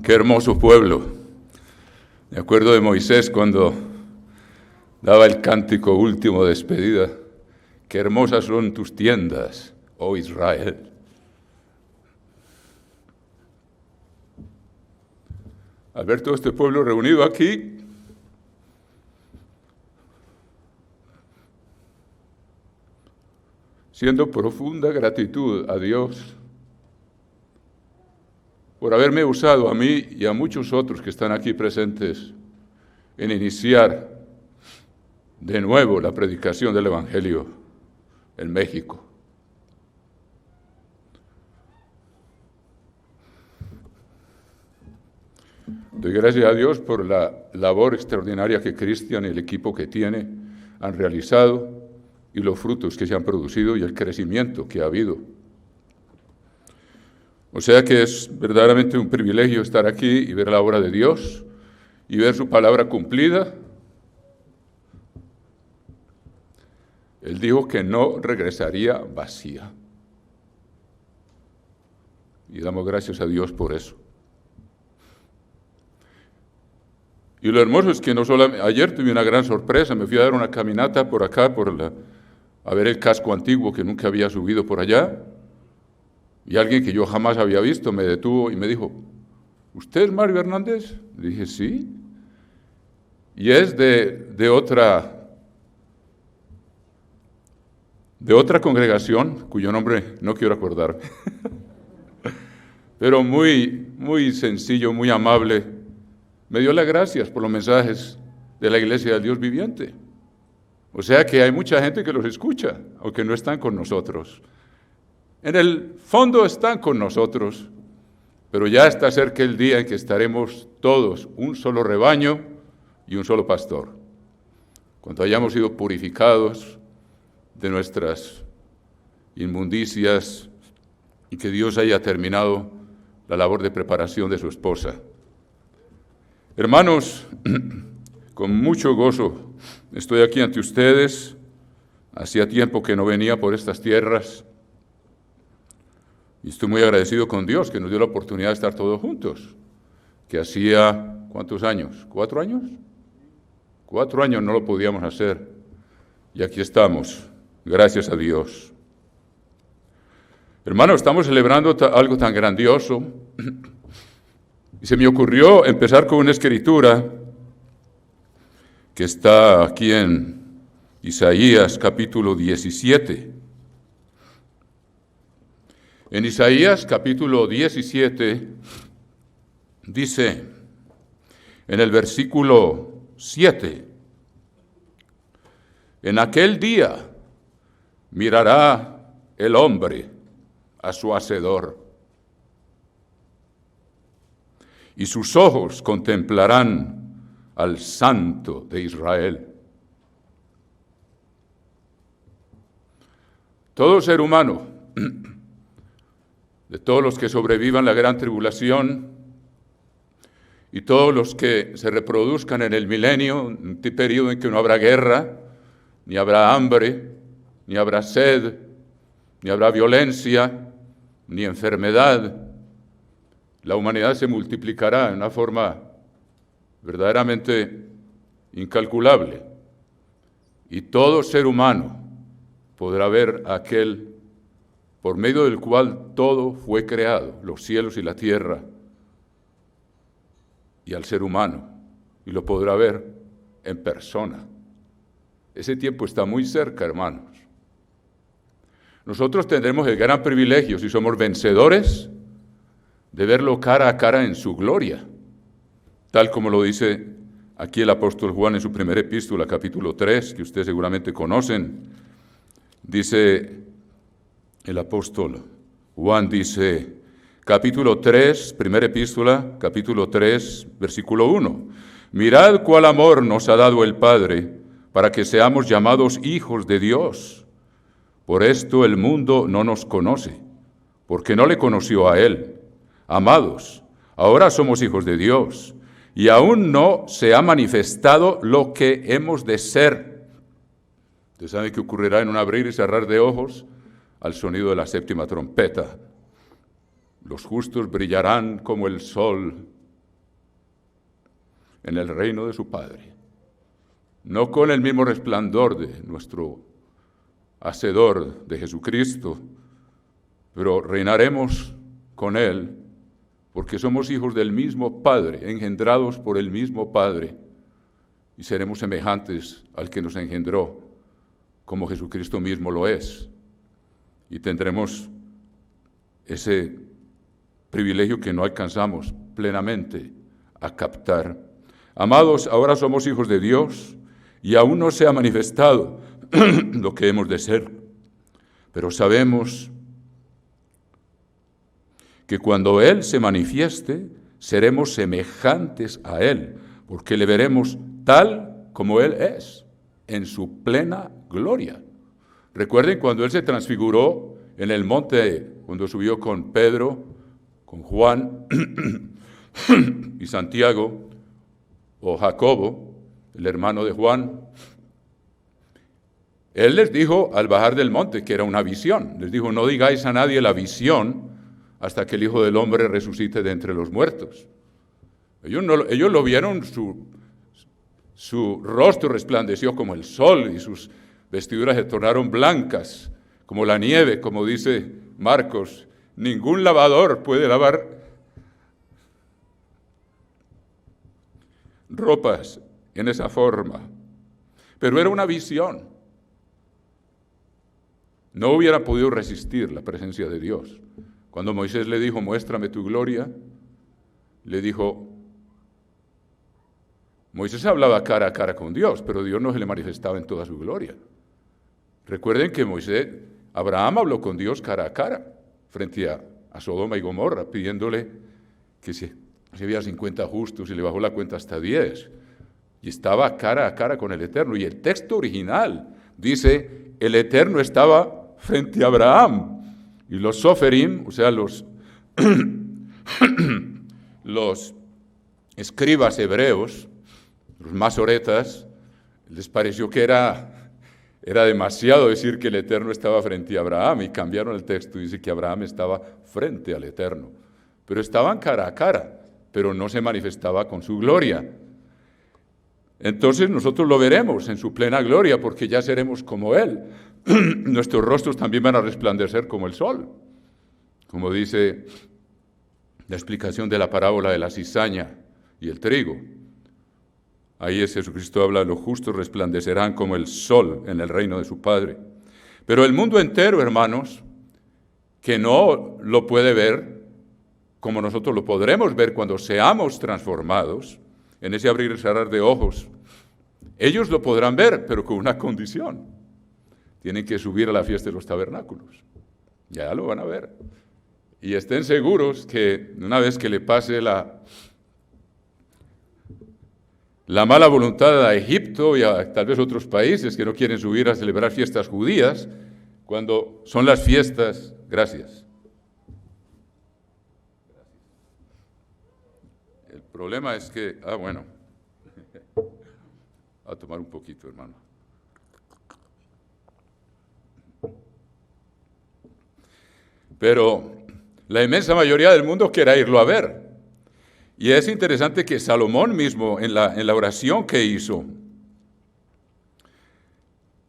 Qué hermoso pueblo. Me acuerdo de Moisés cuando daba el cántico último de despedida. Qué hermosas son tus tiendas, oh Israel. Al ver todo este pueblo reunido aquí, siendo profunda gratitud a Dios por haberme usado a mí y a muchos otros que están aquí presentes en iniciar de nuevo la predicación del Evangelio en México. Doy gracias a Dios por la labor extraordinaria que Cristian y el equipo que tiene han realizado y los frutos que se han producido y el crecimiento que ha habido. O sea que es verdaderamente un privilegio estar aquí y ver la obra de Dios y ver su palabra cumplida. Él dijo que no regresaría vacía. Y damos gracias a Dios por eso. Y lo hermoso es que no solamente, ayer tuve una gran sorpresa, me fui a dar una caminata por acá, a ver el casco antiguo que nunca había subido por allá, y alguien que yo jamás había visto me detuvo y me dijo, ¿usted es Mario Hernández? Le dije, sí, y es de otra congregación, cuyo nombre no quiero acordarme, pero muy sencillo, muy amable, me dio las gracias por los mensajes de la Iglesia del Dios Viviente. O sea que hay mucha gente que los escucha, aunque no están con nosotros. En el fondo están con nosotros, pero ya está cerca el día en que estaremos todos, un solo rebaño y un solo pastor. Cuando hayamos sido purificados de nuestras inmundicias y que Dios haya terminado la labor de preparación de su esposa. Hermanos, con mucho gozo estoy aquí ante ustedes. Hacía tiempo que no venía por estas tierras y estoy muy agradecido con Dios que nos dio la oportunidad de estar todos juntos, que hacía, ¿cuántos años? ¿4 años? 4 años no lo podíamos hacer y aquí estamos, gracias a Dios. Hermanos, estamos celebrando algo tan grandioso. Y se me ocurrió empezar con una escritura que está aquí en Isaías capítulo 17. En Isaías capítulo 17 dice en el versículo 7, en aquel día mirará el hombre a su Hacedor, y sus ojos contemplarán al Santo de Israel. Todo ser humano, de todos los que sobrevivan la gran tribulación y todos los que se reproduzcan en el milenio, un periodo en que no habrá guerra, ni habrá hambre, ni habrá sed, ni habrá violencia, ni enfermedad, la humanidad se multiplicará de una forma verdaderamente incalculable. Y todo ser humano podrá ver a aquel por medio del cual todo fue creado, los cielos y la tierra, y al ser humano, y lo podrá ver en persona. Ese tiempo está muy cerca, hermanos. Nosotros tendremos el gran privilegio, si somos vencedores, de verlo cara a cara en su gloria, tal como lo dice aquí el apóstol Juan en su primera epístola, capítulo 3, que ustedes seguramente conocen. Dice el apóstol Juan, dice, capítulo 3, primera epístola, capítulo 3, versículo 1. Mirad cuál amor nos ha dado el Padre, para que seamos llamados hijos de Dios. Por esto el mundo no nos conoce, porque no le conoció a Él. Amados, ahora somos hijos de Dios, y aún no se ha manifestado lo que hemos de ser. Usted sabe que ocurrirá en un abrir y cerrar de ojos al sonido de la séptima trompeta. Los justos brillarán como el sol en el reino de su Padre. No con el mismo resplandor de nuestro Hacedor, de Jesucristo, pero reinaremos con Él, porque somos hijos del mismo Padre, engendrados por el mismo Padre, y seremos semejantes al que nos engendró, como Jesucristo mismo lo es. Y tendremos ese privilegio que no alcanzamos plenamente a captar. Amados, ahora somos hijos de Dios, y aún no se ha manifestado lo que hemos de ser, pero sabemos que cuando Él se manifieste, seremos semejantes a Él, porque le veremos tal como Él es, en su plena gloria. Recuerden cuando Él se transfiguró en el monte, cuando subió con Pedro, con Juan y Santiago, o Jacobo, el hermano de Juan. Él les dijo al bajar del monte que era una visión. Les dijo, no digáis a nadie la visión hasta que el Hijo del Hombre resucite de entre los muertos. Ellos lo vieron, su rostro resplandeció como el sol y sus vestiduras se tornaron blancas como la nieve, como dice Marcos. Ningún lavador puede lavar ropas en esa forma. Pero era una visión. No hubiera podido resistir la presencia de Dios. Cuando Moisés le dijo, muéstrame tu gloria, le dijo, Moisés hablaba cara a cara con Dios, pero Dios no se le manifestaba en toda su gloria. Recuerden que Abraham habló con Dios cara a cara, frente a Sodoma y Gomorra, pidiéndole que si había 50 justos y le bajó la cuenta hasta 10. Y estaba cara a cara con el Eterno. Y el texto original dice, el Eterno estaba frente a Abraham. Y los soferim, o sea, los escribas hebreos, los masoretas, les pareció que era demasiado decir que el Eterno estaba frente a Abraham y cambiaron el texto y dice que Abraham estaba frente al Eterno. Pero estaban cara a cara, pero no se manifestaba con su gloria. Entonces nosotros lo veremos en su plena gloria porque ya seremos como Él. Nuestros rostros también van a resplandecer como el sol, como dice la explicación de la parábola de la cizaña y el trigo. Ahí es Jesucristo habla, los justos resplandecerán como el sol en el reino de su Padre. Pero el mundo entero, hermanos, que no lo puede ver como nosotros lo podremos ver cuando seamos transformados, en ese abrir y cerrar de ojos, ellos lo podrán ver, pero con una condición. Tienen que subir a la fiesta de los tabernáculos. Ya lo van a ver. Y estén seguros que una vez que le pase la mala voluntad a Egipto y a tal vez otros países que no quieren subir a celebrar fiestas judías, cuando son las fiestas, gracias. El problema es que, bueno, a tomar un poquito, hermano. Pero la inmensa mayoría del mundo quiere irlo a ver. Y es interesante que Salomón mismo, en la oración que hizo,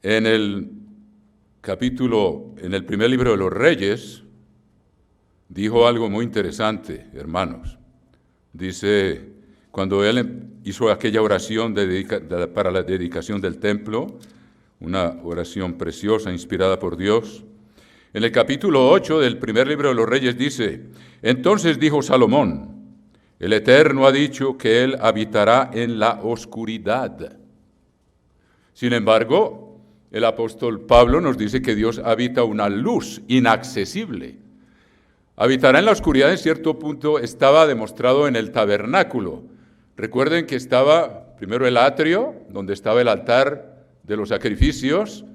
en el primer libro de los Reyes, dijo algo muy interesante, hermanos. Dice, cuando él hizo aquella oración para la dedicación del templo, una oración preciosa, inspirada por Dios, en el capítulo 8 del primer libro de los Reyes dice, entonces dijo Salomón, el Eterno ha dicho que Él habitará en la oscuridad. Sin embargo, el apóstol Pablo nos dice que Dios habita una luz inaccesible. Habitará en la oscuridad en cierto punto estaba demostrado en el tabernáculo. Recuerden que estaba primero el atrio, donde estaba el altar de los sacrificios,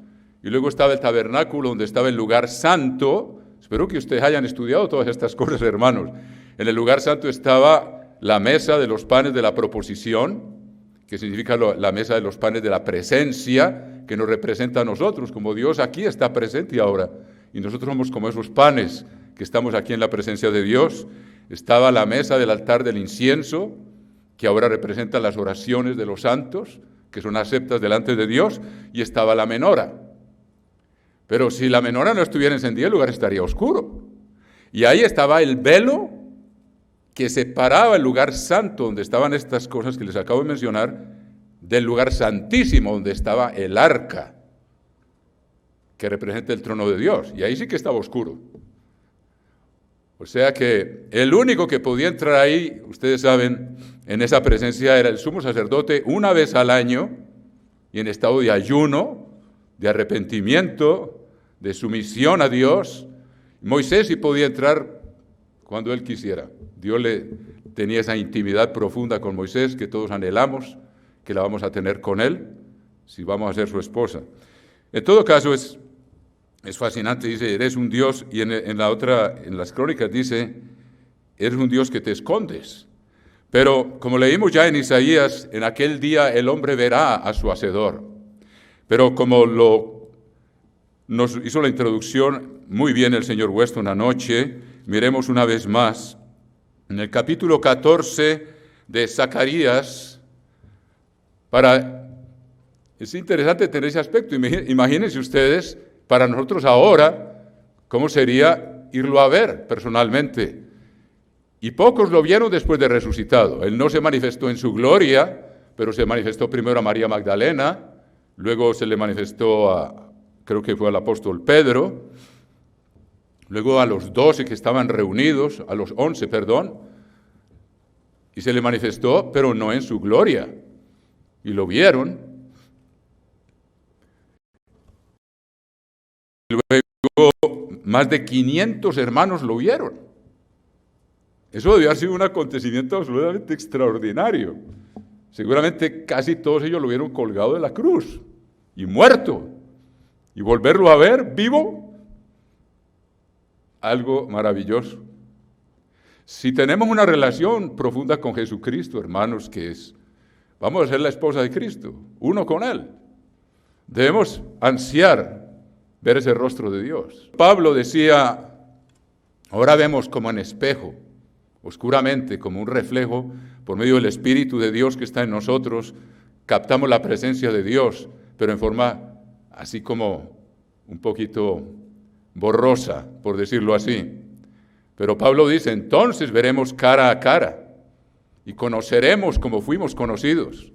y luego estaba el tabernáculo, donde estaba el lugar santo. Espero que ustedes hayan estudiado todas estas cosas, hermanos. En el lugar santo estaba la mesa de los panes de la proposición, que significa la mesa de los panes de la presencia, que nos representa a nosotros, como Dios aquí está presente ahora, y nosotros somos como esos panes que estamos aquí en la presencia de Dios. Estaba la mesa del altar del incienso, que ahora representa las oraciones de los santos, que son aceptas delante de Dios, y estaba la menora. Pero si la menora no estuviera encendida, el lugar estaría oscuro. Y ahí estaba el velo que separaba el lugar santo, donde estaban estas cosas que les acabo de mencionar, del lugar santísimo, donde estaba el arca, que representa el trono de Dios. Y ahí sí que estaba oscuro. O sea que el único que podía entrar ahí, ustedes saben, en esa presencia era el sumo sacerdote una vez al año, y en estado de ayuno, de arrepentimiento, de sumisión a Dios. Moisés sí podía entrar cuando él quisiera. Dios tenía esa intimidad profunda con Moisés que todos anhelamos, que la vamos a tener con él, si vamos a ser su esposa. En todo caso, es fascinante, dice, eres un Dios, y en las crónicas dice, eres un Dios que te escondes. Pero, como leímos ya en Isaías, en aquel día el hombre verá a su Hacedor. Pero como nos hizo la introducción muy bien el señor Weston anoche, miremos una vez más, en el capítulo 14 de Zacarías, es interesante tener ese aspecto. Imagínense ustedes, para nosotros ahora, cómo sería irlo a ver personalmente. Y pocos lo vieron después de resucitado. Él no se manifestó en su gloria, pero se manifestó primero a María Magdalena, luego se le manifestó creo que fue al apóstol Pedro, luego a los 12 que estaban reunidos, a los 11, perdón, y se le manifestó, pero no en su gloria. Y lo vieron. Luego, más de 500 hermanos lo vieron. Eso debió haber sido un acontecimiento absolutamente extraordinario. Seguramente casi todos ellos lo vieron colgado de la cruz y muerto. Y volverlo a ver vivo, algo maravilloso. Si tenemos una relación profunda con Jesucristo, hermanos, vamos a ser la esposa de Cristo, uno con Él. Debemos ansiar ver ese rostro de Dios. Pablo decía, ahora vemos como en espejo, oscuramente, como un reflejo, por medio del Espíritu de Dios que está en nosotros, captamos la presencia de Dios, pero en forma así como un poquito borrosa, por decirlo así. Pero Pablo dice, entonces veremos cara a cara y conoceremos como fuimos conocidos.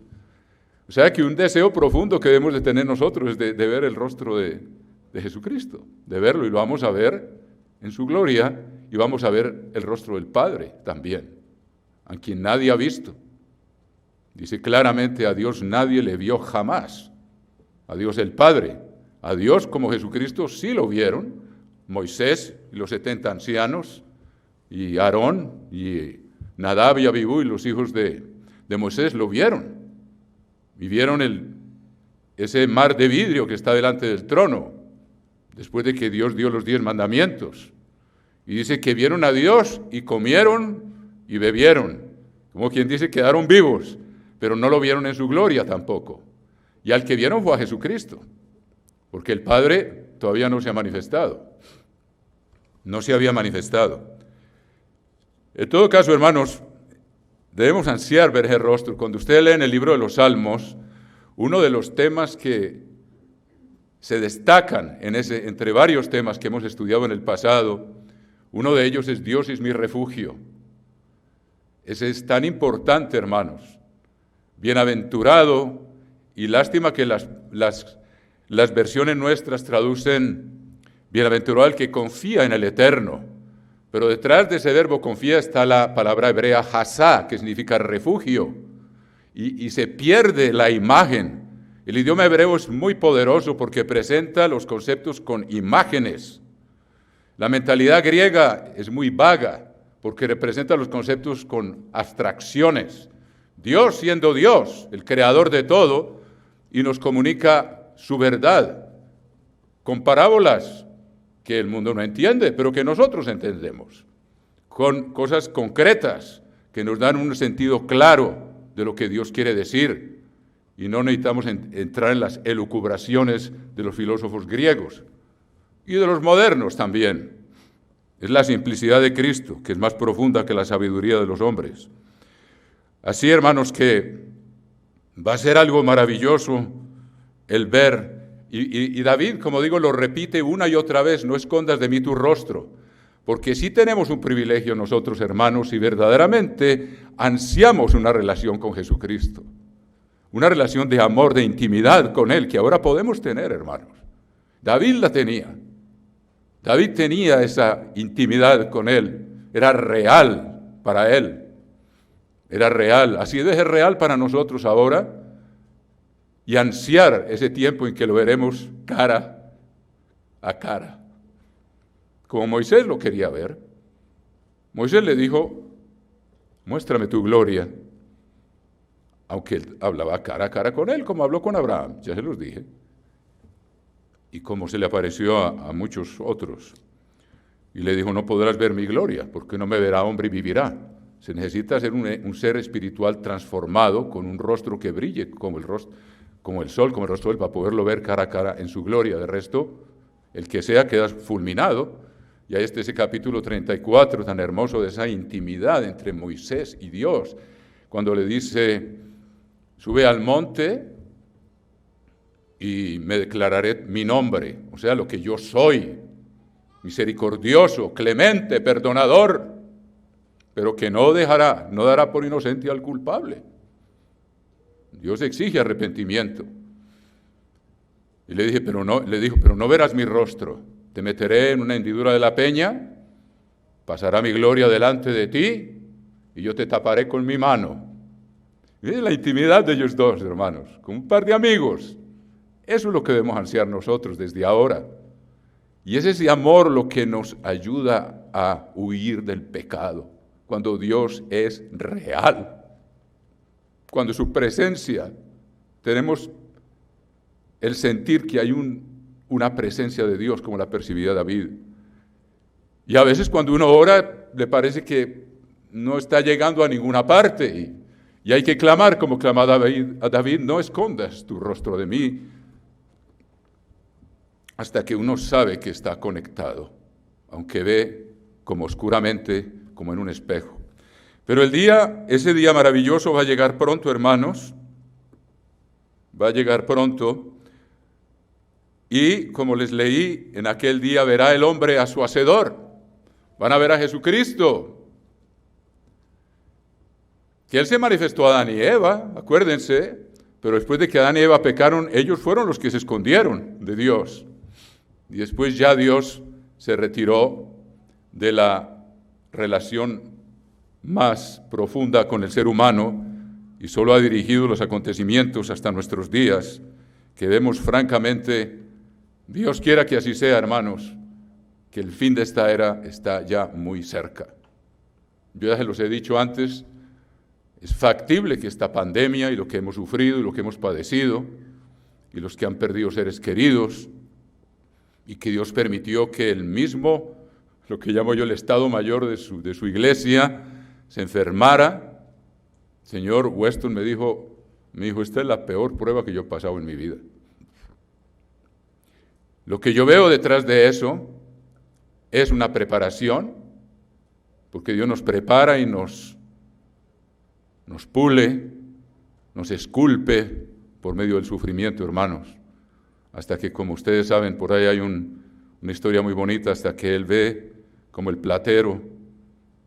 O sea que un deseo profundo que debemos de tener nosotros es de ver el rostro de Jesucristo, de verlo, y lo vamos a ver en su gloria, y vamos a ver el rostro del Padre también, a quien nadie ha visto. Dice claramente, a Dios nadie le vio jamás. A Dios el Padre, a Dios como Jesucristo sí lo vieron, Moisés y los 70 ancianos, y Aarón, y Nadab y Abibú y los hijos de Moisés lo vieron, y vieron ese mar de vidrio que está delante del trono, después de que Dios dio los 10 mandamientos, y dice que vieron a Dios y comieron y bebieron, como quien dice quedaron vivos, pero no lo vieron en su gloria tampoco. Y al que vieron fue a Jesucristo, porque el Padre todavía no se ha manifestado. No se había manifestado. En todo caso, hermanos, debemos ansiar ver ese rostro. Cuando usted lee en el libro de los Salmos, uno de los temas que se destacan entre varios temas que hemos estudiado en el pasado, uno de ellos es Dios es mi refugio. Ese es tan importante, hermanos. Bienaventurado. Y lástima que las versiones nuestras traducen bienaventurado el que confía en el Eterno. Pero detrás de ese verbo confía está la palabra hebrea hasá, que significa refugio. Y se pierde la imagen. El idioma hebreo es muy poderoso porque presenta los conceptos con imágenes. La mentalidad griega es muy vaga porque representa los conceptos con abstracciones. Dios siendo Dios, el creador de todo, y nos comunica su verdad con parábolas que el mundo no entiende, pero que nosotros entendemos, con cosas concretas que nos dan un sentido claro de lo que Dios quiere decir, y no necesitamos entrar en las elucubraciones de los filósofos griegos y de los modernos también. Es la simplicidad de Cristo, que es más profunda que la sabiduría de los hombres. Así, hermanos, que va a ser algo maravilloso el ver. Y David, como digo, lo repite una y otra vez: no escondas de mí tu rostro. Porque sí tenemos un privilegio nosotros, hermanos, y verdaderamente ansiamos una relación con Jesucristo. Una relación de amor, de intimidad con Él, que ahora podemos tener, hermanos. David la tenía. David tenía esa intimidad con Él. Era real para Él. Era real. Así es real para nosotros ahora. Y ansiar ese tiempo en que lo veremos cara a cara. Como Moisés lo quería ver. Moisés le dijo: muéstrame tu gloria. Aunque él hablaba cara a cara con él, como habló con Abraham, ya se los dije. Y como se le apareció a muchos otros. Y le dijo: no podrás ver mi gloria, porque no me verá hombre y vivirá. Se necesita ser un ser espiritual transformado, con un rostro que brille como el sol, como el rostro de él, para poderlo ver cara a cara en su gloria. De resto, el que sea queda fulminado. Y ahí está ese capítulo 34 tan hermoso de esa intimidad entre Moisés y Dios, cuando le dice: sube al monte y me declararé mi nombre, o sea, lo que yo soy, misericordioso, clemente, perdonador, pero que no dará por inocente al culpable. Dios exige arrepentimiento. Y le dijo, pero no verás mi rostro. Te meteré en una hendidura de la peña, pasará mi gloria delante de ti, y yo te taparé con mi mano. Miren la intimidad de ellos dos, hermanos, con un par de amigos. Eso es lo que debemos ansiar nosotros desde ahora. Y es ese amor lo que nos ayuda a huir del pecado, cuando Dios es real. Cuando su presencia, tenemos el sentir que hay una presencia de Dios, como la percibía David. Y a veces cuando uno ora, le parece que no está llegando a ninguna parte, y hay que clamar como clama David: no escondas tu rostro de mí, hasta que uno sabe que está conectado, aunque ve como oscuramente, como en un espejo. Pero ese día maravilloso va a llegar pronto, hermanos, va a llegar pronto. Y como les leí, en aquel día verá el hombre a su Hacedor. Van a ver a Jesucristo. Que Él se manifestó a Adán y Eva, acuérdense, pero después de que Adán y Eva pecaron, ellos fueron los que se escondieron de Dios. Y después ya Dios se retiró de la relación más profunda con el ser humano y solo ha dirigido los acontecimientos hasta nuestros días, que vemos francamente. Dios quiera que así sea, hermanos, que el fin de esta era está ya muy cerca. Yo ya se los he dicho antes, es factible que esta pandemia y lo que hemos sufrido y lo que hemos padecido, y los que han perdido seres queridos, y que Dios permitió que el mismo, lo que llamo yo el Estado Mayor de su iglesia, se enfermara. Señor Weston me dijo, esta es la peor prueba que yo he pasado en mi vida. Lo que yo veo detrás de eso es una preparación, porque Dios nos prepara y nos pule, nos esculpe por medio del sufrimiento, hermanos, hasta que, como ustedes saben, por ahí hay una historia muy bonita, hasta que Él ve como el platero,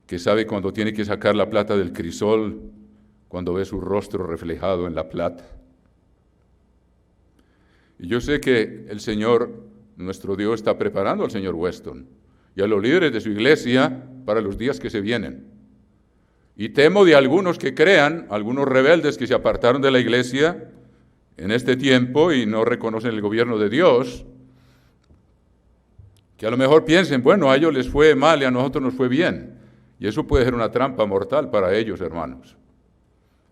que sabe cuando tiene que sacar la plata del crisol, cuando ve su rostro reflejado en la plata. Y yo sé que el Señor, nuestro Dios, está preparando al señor Weston y a los líderes de su iglesia para los días que se vienen. Y temo de algunos que crean, algunos rebeldes que se apartaron de la iglesia en este tiempo y no reconocen el gobierno de Dios, que a lo mejor piensen, bueno, a ellos les fue mal y a nosotros nos fue bien. Y eso puede ser una trampa mortal para ellos, hermanos,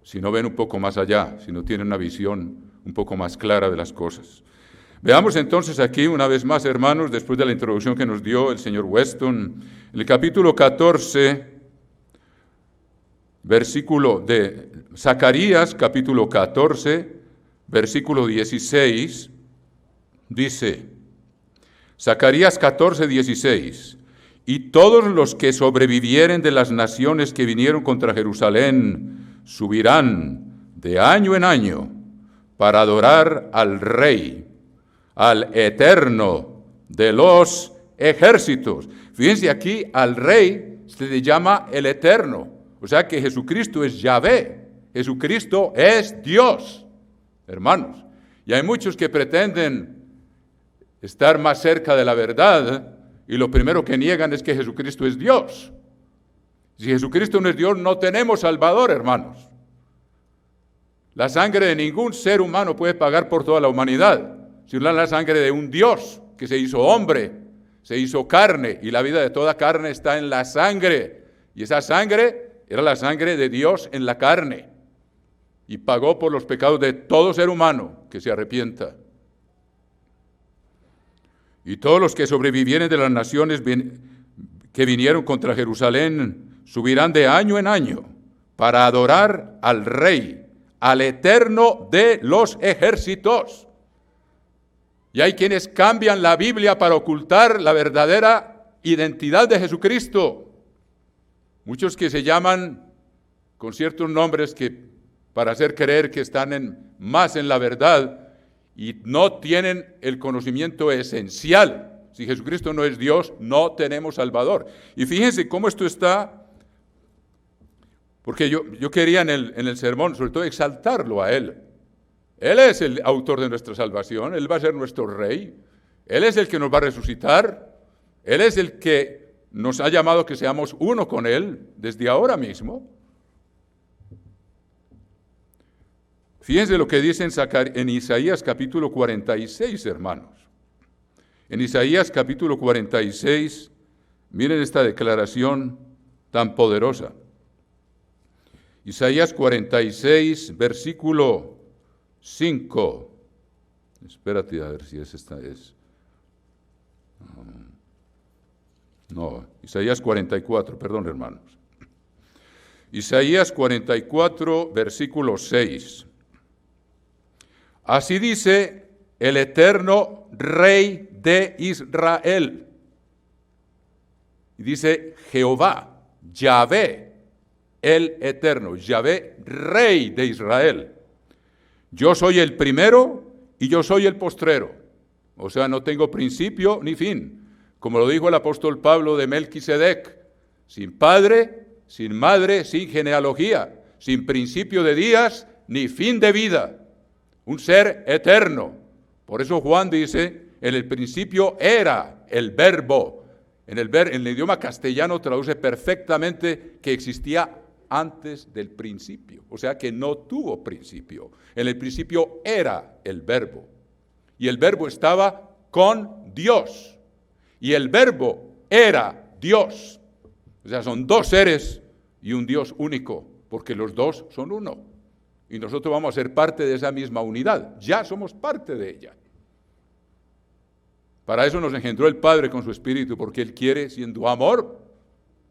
si no ven un poco más allá, si no tienen una visión un poco más clara de las cosas. Veamos entonces aquí una vez más, hermanos, después de la introducción que nos dio el señor Weston, en el capítulo 14, versículo de Zacarías, capítulo 14, versículo 16, dice, Zacarías 14, 16, y todos los que sobrevivieren de las naciones que vinieron contra Jerusalén subirán de año en año para adorar al Rey, al Eterno de los ejércitos. Fíjense aquí, al Rey se le llama el Eterno. O sea que Jesucristo es Yahvé. Jesucristo es Dios, hermanos. Y hay muchos que pretenden estar más cerca de la verdad y lo primero que niegan es que Jesucristo es Dios. Si Jesucristo no es Dios, no tenemos Salvador, hermanos. La sangre de ningún ser humano puede pagar por toda la humanidad, sino la sangre de un Dios que se hizo hombre, se hizo carne, y la vida de toda carne está en la sangre. Y esa sangre era la sangre de Dios en la carne. Y pagó por los pecados de todo ser humano que se arrepienta. Y todos los que sobrevivieren de las naciones que vinieron contra Jerusalén subirán de año en año para adorar al Rey, al Eterno de los ejércitos. Y hay quienes cambian la Biblia para ocultar la verdadera identidad de Jesucristo. Muchos que se llaman con ciertos nombres para hacer creer que están más en la verdad y no tienen el conocimiento esencial. Si Jesucristo no es Dios, no tenemos Salvador. Y fíjense cómo esto está, porque yo quería en el sermón, sobre todo, exaltarlo a Él. Él es el autor de nuestra salvación, Él va a ser nuestro Rey, Él es el que nos va a resucitar, Él es el que nos ha llamado a que seamos uno con Él desde ahora mismo. Fíjense lo que dice en Isaías capítulo 46, hermanos. En Isaías capítulo 46, miren esta declaración tan poderosa. Isaías 46, versículo 5. Espérate a ver si esta es. No, Isaías 44, perdón, hermanos. Isaías 44, versículo 6. Así dice el eterno Rey de Israel. Y dice Jehová, Yahvé, el eterno, Yahvé, Rey de Israel. Yo soy el primero y yo soy el postrero. O sea, no tengo principio ni fin. Como lo dijo el apóstol Pablo de Melquisedec, sin padre, sin madre, sin genealogía, sin principio de días ni fin de vida. Un ser eterno. Por eso Juan dice, en el principio era el verbo. En el idioma castellano traduce perfectamente que existía antes del principio. O sea que no tuvo principio. En el principio era el verbo. Y el verbo estaba con Dios. Y el verbo era Dios. O sea, son dos seres y un Dios único, porque los dos son uno. Y nosotros vamos a ser parte de esa misma unidad. Ya somos parte de ella. Para eso nos engendró el Padre con su Espíritu, porque Él quiere, siendo amor,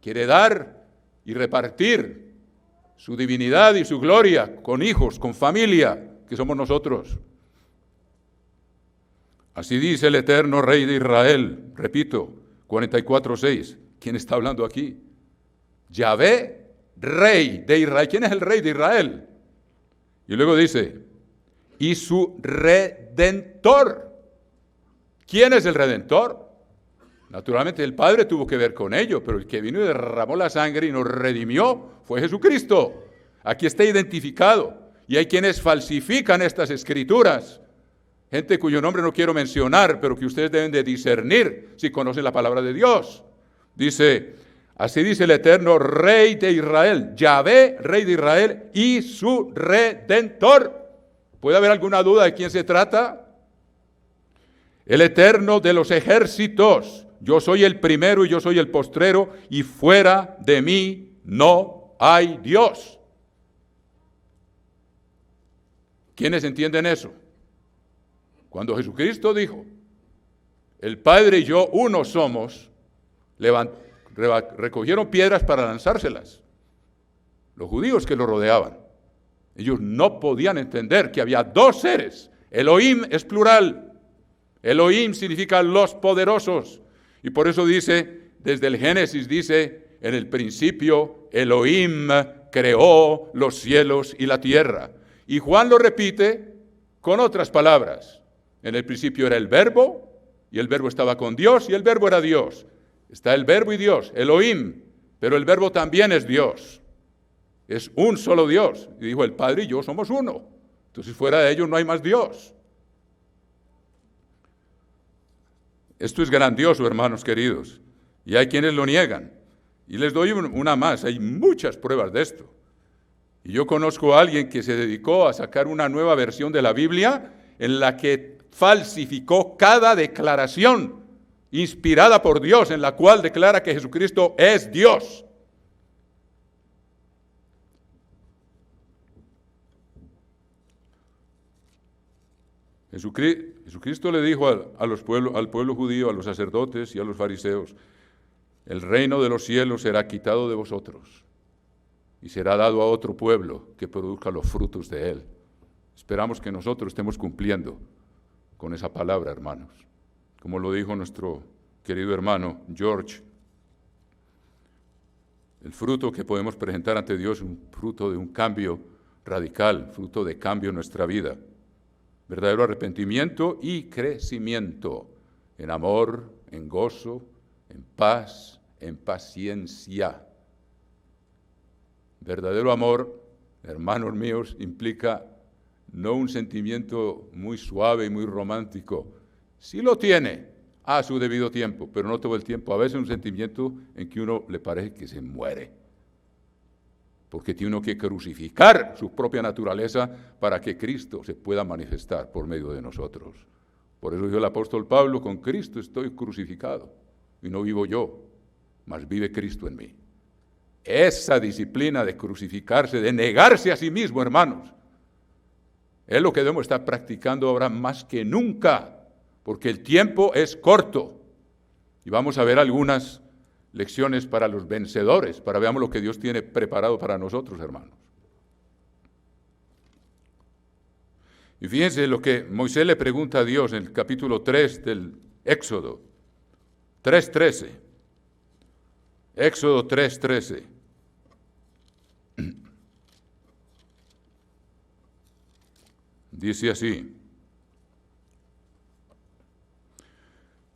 quiere dar y repartir su divinidad y su gloria con hijos, con familia, que somos nosotros. Así dice el eterno Rey de Israel, repito, 44:6. ¿Quién está hablando aquí? Yahvé, Rey de Israel. ¿Quién es el Rey de Israel? Y luego dice, y su Redentor. ¿Quién es el Redentor? Naturalmente el Padre tuvo que ver con ello, pero el que vino y derramó la sangre y nos redimió fue Jesucristo. Aquí está identificado. Y hay quienes falsifican estas escrituras. Gente cuyo nombre no quiero mencionar, pero que ustedes deben de discernir si conocen la palabra de Dios. Dice, así dice el eterno Rey de Israel, Yahvé, Rey de Israel, y su Redentor. ¿Puede haber alguna duda de quién se trata? El eterno de los ejércitos. Yo soy el primero y yo soy el postrero, y fuera de mí no hay Dios. ¿Quiénes entienden eso? Cuando Jesucristo dijo, el Padre y yo uno somos, recogieron piedras para lanzárselas. Los judíos que lo rodeaban. Ellos no podían entender que había dos seres. Elohim es plural. Elohim significa los poderosos. Y por eso dice, desde el Génesis dice, en el principio Elohim creó los cielos y la tierra. Y Juan lo repite con otras palabras. En el principio era el Verbo, y el Verbo estaba con Dios, y el Verbo era Dios. Está el Verbo y Dios, Elohim, pero el Verbo también es Dios. Es un solo Dios. Y dijo, el Padre y yo somos uno. Entonces fuera de ellos no hay más Dios. Esto es grandioso, hermanos queridos. Y hay quienes lo niegan. Y les doy una más, hay muchas pruebas de esto. Y yo conozco a alguien que se dedicó a sacar una nueva versión de la Biblia en la que falsificó cada declaración inspirada por Dios, en la cual declara que Jesucristo es Dios. Jesucristo le dijo al pueblo judío, a los sacerdotes y a los fariseos, el reino de los cielos será quitado de vosotros y será dado a otro pueblo que produzca los frutos de él. Esperamos que nosotros estemos cumpliendo con esa palabra, hermanos. Como lo dijo nuestro querido hermano George, el fruto que podemos presentar ante Dios es un fruto de un cambio radical, fruto de cambio en nuestra vida. Verdadero arrepentimiento y crecimiento en amor, en gozo, en paz, en paciencia. Verdadero amor, hermanos míos, implica no un sentimiento muy suave y muy romántico. Sí lo tiene a su debido tiempo, pero no todo el tiempo. A veces un sentimiento en que uno le parece que se muere, porque tiene uno que crucificar su propia naturaleza para que Cristo se pueda manifestar por medio de nosotros. Por eso dijo el apóstol Pablo, con Cristo estoy crucificado, y no vivo yo, mas vive Cristo en mí. Esa disciplina de crucificarse, de negarse a sí mismo, hermanos, es lo que debemos estar practicando ahora más que nunca, porque el tiempo es corto. Y vamos a ver algunas lecciones para los vencedores, para veamos lo que Dios tiene preparado para nosotros, hermanos. Y fíjense lo que Moisés le pregunta a Dios en el capítulo 3 del Éxodo, 3:13. Éxodo 3:13. Dice así.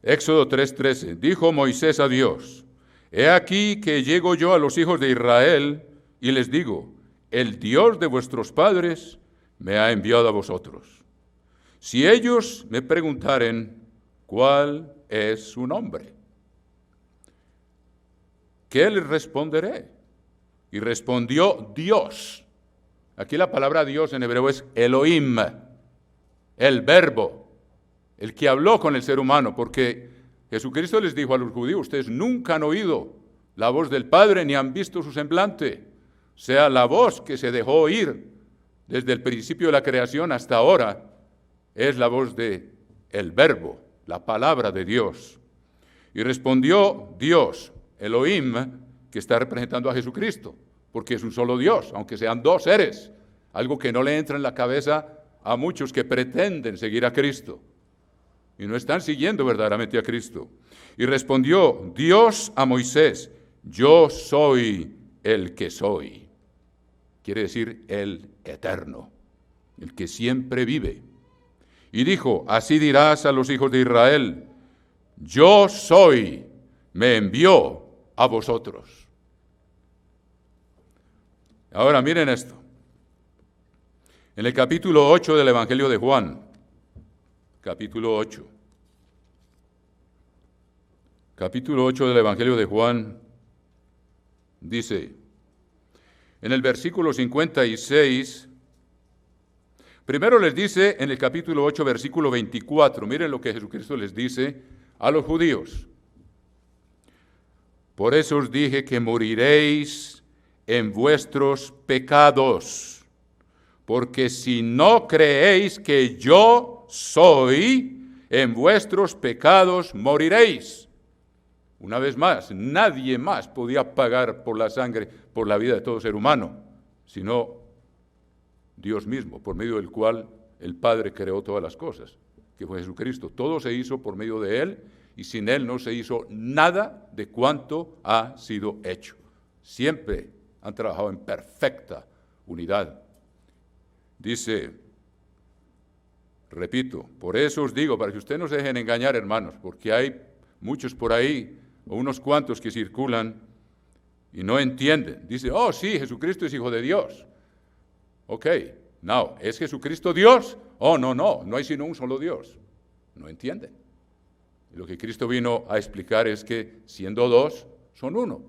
Éxodo 3:13. Dijo Moisés a Dios, he aquí que llego yo a los hijos de Israel y les digo, el Dios de vuestros padres me ha enviado a vosotros. Si ellos me preguntaren, ¿cuál es su nombre? ¿Qué les responderé? Y respondió Dios. Aquí la palabra Dios en hebreo es Elohim, el Verbo, el que habló con el ser humano, porque Jesucristo les dijo a los judíos, ustedes nunca han oído la voz del Padre ni han visto su semblante. O sea, la voz que se dejó oír desde el principio de la creación hasta ahora es la voz de el Verbo, la palabra de Dios. Y respondió Dios, Elohim, que está representando a Jesucristo, porque es un solo Dios, aunque sean dos seres, algo que no le entra en la cabeza a muchos que pretenden seguir a Cristo y no están siguiendo verdaderamente a Cristo. Y respondió Dios a Moisés, yo soy el que soy. Quiere decir el eterno, el que siempre vive. Y dijo, así dirás a los hijos de Israel, yo soy, me envió a vosotros. Ahora miren esto. En el capítulo 8 del Evangelio de Juan, capítulo 8 del Evangelio de Juan, dice, en el versículo 56, primero les dice en el capítulo 8, versículo 24, miren lo que Jesucristo les dice a los judíos. Por eso os dije que moriréis en vuestros pecados, porque si no creéis que yo soy, en vuestros pecados moriréis. Una vez más, nadie más podía pagar por la sangre, por la vida de todo ser humano, sino Dios mismo, por medio del cual el Padre creó todas las cosas, que fue Jesucristo. Todo se hizo por medio de Él, y sin Él no se hizo nada de cuanto ha sido hecho. Siempre han trabajado en perfecta unidad. Dice, repito, por eso os digo, para que ustedes no se dejen engañar, hermanos, porque hay muchos por ahí, o unos cuantos que circulan y no entienden. Dice, oh sí, Jesucristo es Hijo de Dios. Ok, no, ¿es Jesucristo Dios? Oh, no hay sino un solo Dios. No entienden. Y lo que Cristo vino a explicar es que siendo dos, son uno.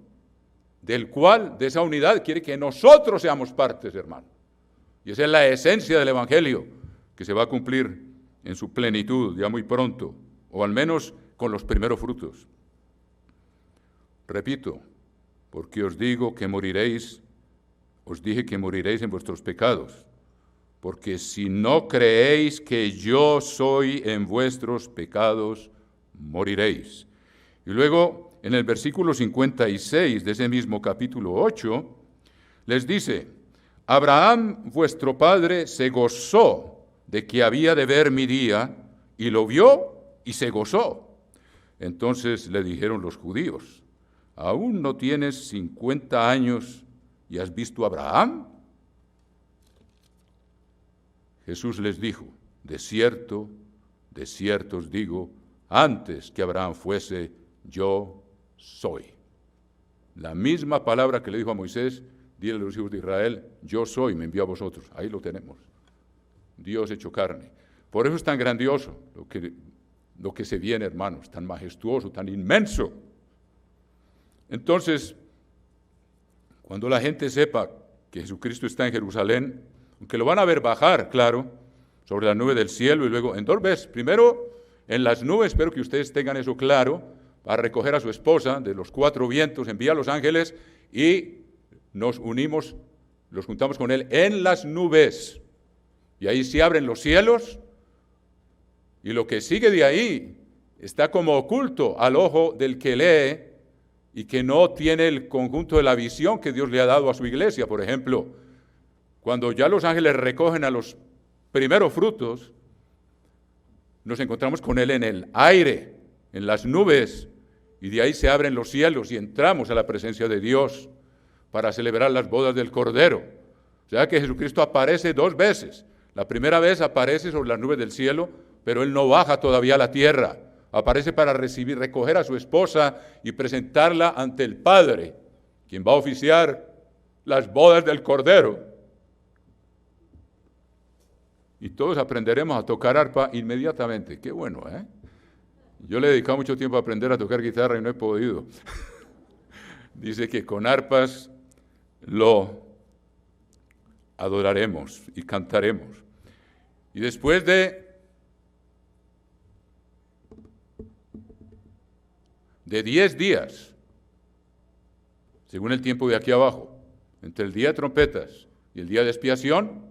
Del cual, de esa unidad, quiere que nosotros seamos partes, hermano. Y esa es la esencia del Evangelio, que se va a cumplir en su plenitud ya muy pronto, o al menos con los primeros frutos. Repito, porque os digo que moriréis, os dije que moriréis en vuestros pecados, porque si no creéis que yo soy en vuestros pecados, moriréis. Y luego, en el versículo 56 de ese mismo capítulo 8, les dice, Abraham, vuestro padre, se gozó de que había de ver mi día, y lo vio y se gozó. Entonces le dijeron los judíos, ¿aún no tienes 50 años y has visto a Abraham? Jesús les dijo, de cierto os digo, antes que Abraham fuese, yo soy. La misma palabra que le dijo a Moisés, dile a los hijos de Israel, yo soy, me envió a vosotros. Ahí lo tenemos. Dios hecho carne. Por eso es tan grandioso lo que se viene, hermanos, tan majestuoso, tan inmenso. Entonces, cuando la gente sepa que Jesucristo está en Jerusalén, aunque lo van a ver bajar, claro, sobre la nube del cielo y luego en dos veces, primero en las nubes, espero que ustedes tengan eso claro, para recoger a su esposa de los cuatro vientos, envía a los ángeles y nos unimos, los juntamos con él en las nubes. Y ahí se abren los cielos y lo que sigue de ahí está como oculto al ojo del que lee y que no tiene el conjunto de la visión que Dios le ha dado a su iglesia. Por ejemplo, cuando ya los ángeles recogen a los primeros frutos, nos encontramos con él en el aire, en las nubes, y de ahí se abren los cielos y entramos a la presencia de Dios para celebrar las bodas del Cordero. O sea que Jesucristo aparece dos veces. La primera vez aparece sobre las nubes del cielo, pero él no baja todavía a la tierra. Aparece para recoger a su esposa y presentarla ante el Padre, quien va a oficiar las bodas del Cordero. Y todos aprenderemos a tocar arpa inmediatamente. Qué bueno, ¿eh? Yo le he dedicado mucho tiempo a aprender a tocar guitarra y no he podido. Dice que con arpas lo adoraremos y cantaremos. Y después de 10 días, según el tiempo de aquí abajo, entre el día de trompetas y el día de expiación,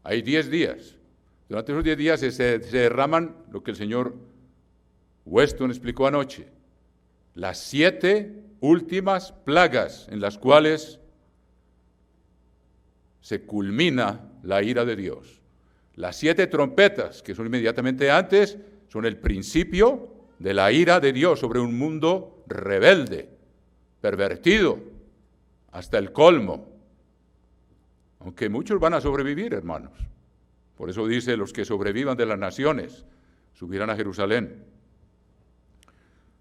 hay 10 días. Durante esos 10 días se derraman lo que el señor Weston explicó anoche, las 7 últimas plagas en las cuales se culmina la ira de Dios. Las 7 trompetas, que son inmediatamente antes, son el principio de la ira de Dios sobre un mundo rebelde, pervertido, hasta el colmo. Aunque muchos van a sobrevivir, hermanos. Por eso dice, los que sobrevivan de las naciones subirán a Jerusalén.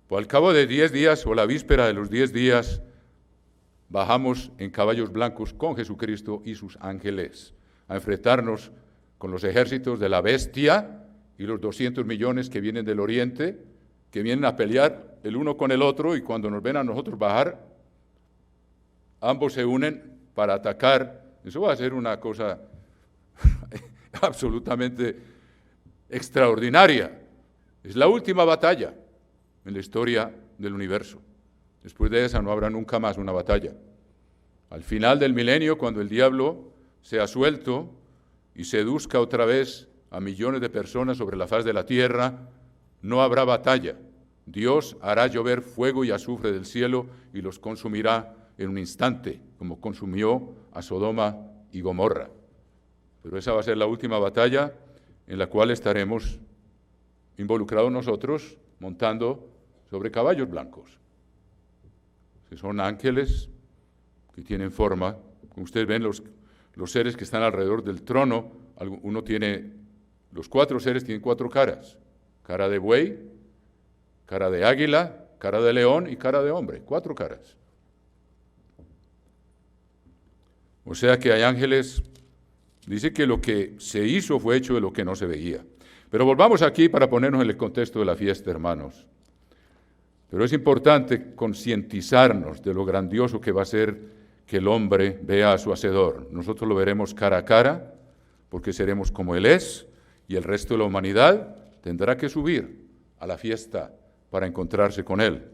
Pues al cabo de 10 días, o la víspera de los 10 días, bajamos en caballos blancos con Jesucristo y sus ángeles a enfrentarnos con los ejércitos de la bestia y los 200 millones que vienen del oriente, que vienen a pelear el uno con el otro, y cuando nos ven a nosotros bajar, ambos se unen para atacar. Eso va a ser una cosa absolutamente extraordinaria. Es la última batalla en la historia del universo. Después de esa no habrá nunca más una batalla. Al final del milenio, cuando el diablo sea suelto y seduzca otra vez a millones de personas sobre la faz de la tierra, no habrá batalla. Dios hará llover fuego y azufre del cielo y los consumirá en un instante, como consumió a Sodoma y Gomorra. Pero esa va a ser la última batalla en la cual estaremos involucrados nosotros montando sobre caballos blancos, que son ángeles que tienen forma. Como ustedes ven, los seres que están alrededor del trono, los 4 seres tienen 4 caras. Cara de buey, cara de águila, cara de león y cara de hombre. 4 caras. O sea que hay ángeles, dice que lo que se hizo fue hecho de lo que no se veía. Pero volvamos aquí para ponernos en el contexto de la fiesta, hermanos. Pero es importante concientizarnos de lo grandioso que va a ser que el hombre vea a su Hacedor. Nosotros lo veremos cara a cara, porque seremos como Él es, y el resto de la humanidad tendrá que subir a la fiesta para encontrarse con Él.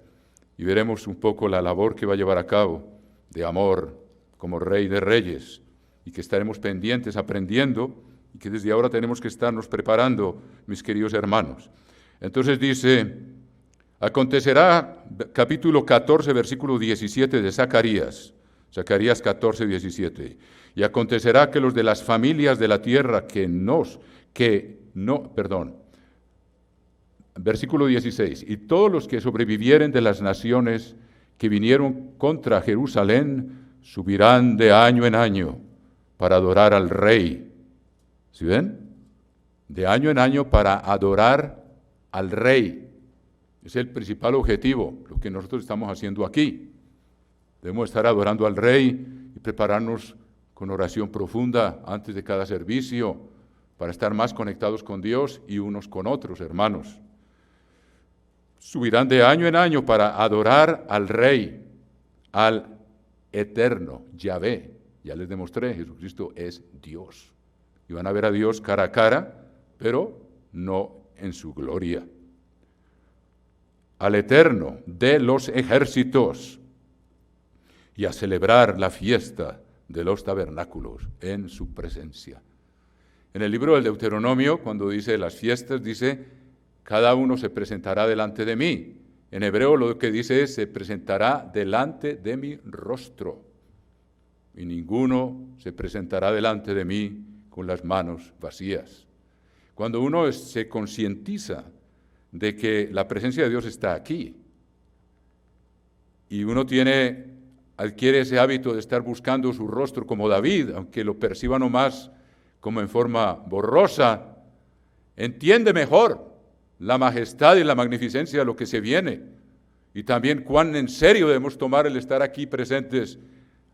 Y veremos un poco la labor que va a llevar a cabo de amor como Rey de Reyes, y que estaremos pendientes, aprendiendo, y que desde ahora tenemos que estarnos preparando, mis queridos hermanos. Entonces dice, acontecerá, capítulo 14, versículo 17 de Zacarías 14, 17, y acontecerá que los de las familias de la tierra versículo 16, y todos los que sobrevivieren de las naciones que vinieron contra Jerusalén, subirán de año en año para adorar al Rey. ¿Sí ven? De año en año para adorar al Rey. Es el principal objetivo, lo que nosotros estamos haciendo aquí. Debemos estar adorando al Rey y prepararnos con oración profunda antes de cada servicio para estar más conectados con Dios y unos con otros, hermanos. Subirán de año en año para adorar al Rey, al Eterno, Yahvé. Ya les demostré, Jesucristo es Dios. Y van a ver a Dios cara a cara, pero no en su gloria. Al Eterno de los ejércitos, y a celebrar la fiesta de los tabernáculos en su presencia. En el libro del Deuteronomio, cuando dice las fiestas, dice, cada uno se presentará delante de mí. En hebreo lo que dice es, se presentará delante de mi rostro, y ninguno se presentará delante de mí con las manos vacías. Cuando uno se concientiza de que la presencia de Dios está aquí, y uno adquiere ese hábito de estar buscando su rostro como David, aunque lo perciba nomás como en forma borrosa, entiende mejor la majestad y la magnificencia de lo que se viene, y también cuán en serio debemos tomar el estar aquí presentes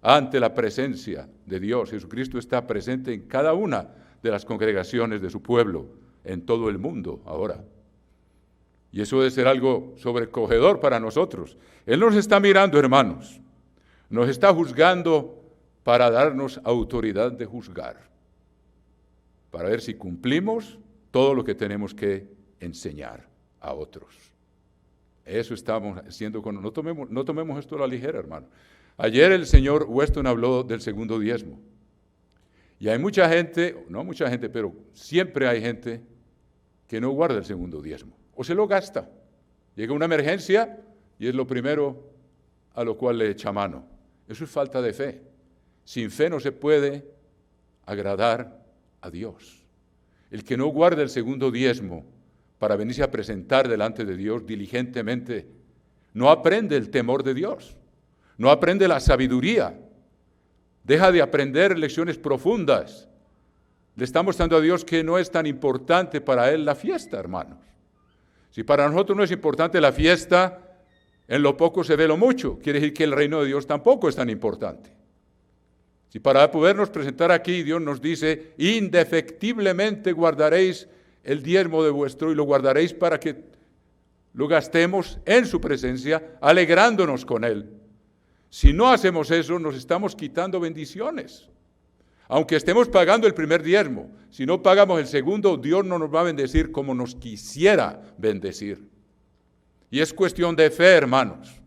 ante la presencia de Dios. Jesucristo está presente en cada una de las congregaciones de su pueblo, en todo el mundo ahora. Y eso debe ser algo sobrecogedor para nosotros. Él nos está mirando, hermanos, nos está juzgando para darnos autoridad de juzgar, para ver si cumplimos todo lo que tenemos que enseñar a otros. Eso estamos haciendo no tomemos esto a la ligera, hermano. Ayer el señor Weston habló del segundo diezmo. Y hay mucha gente, no mucha gente, pero siempre hay gente que no guarda el segundo diezmo, o se lo gasta. Llega una emergencia y es lo primero a lo cual le echa mano. Eso es falta de fe. Sin fe no se puede agradar a Dios. El que no guarda el segundo diezmo para venirse a presentar delante de Dios diligentemente, no aprende el temor de Dios, no aprende la sabiduría, deja de aprender lecciones profundas. Le está mostrando a Dios que no es tan importante para Él la fiesta, hermanos. Si para nosotros no es importante la fiesta, en lo poco se ve lo mucho. Quiere decir que el reino de Dios tampoco es tan importante. Si para podernos presentar aquí, Dios nos dice, indefectiblemente guardaréis el diezmo de vuestro y lo guardaréis para que lo gastemos en su presencia, alegrándonos con Él. Si no hacemos eso, nos estamos quitando bendiciones. Aunque estemos pagando el primer diezmo, si no pagamos el segundo, Dios no nos va a bendecir como nos quisiera bendecir. Y es cuestión de fe, hermanos.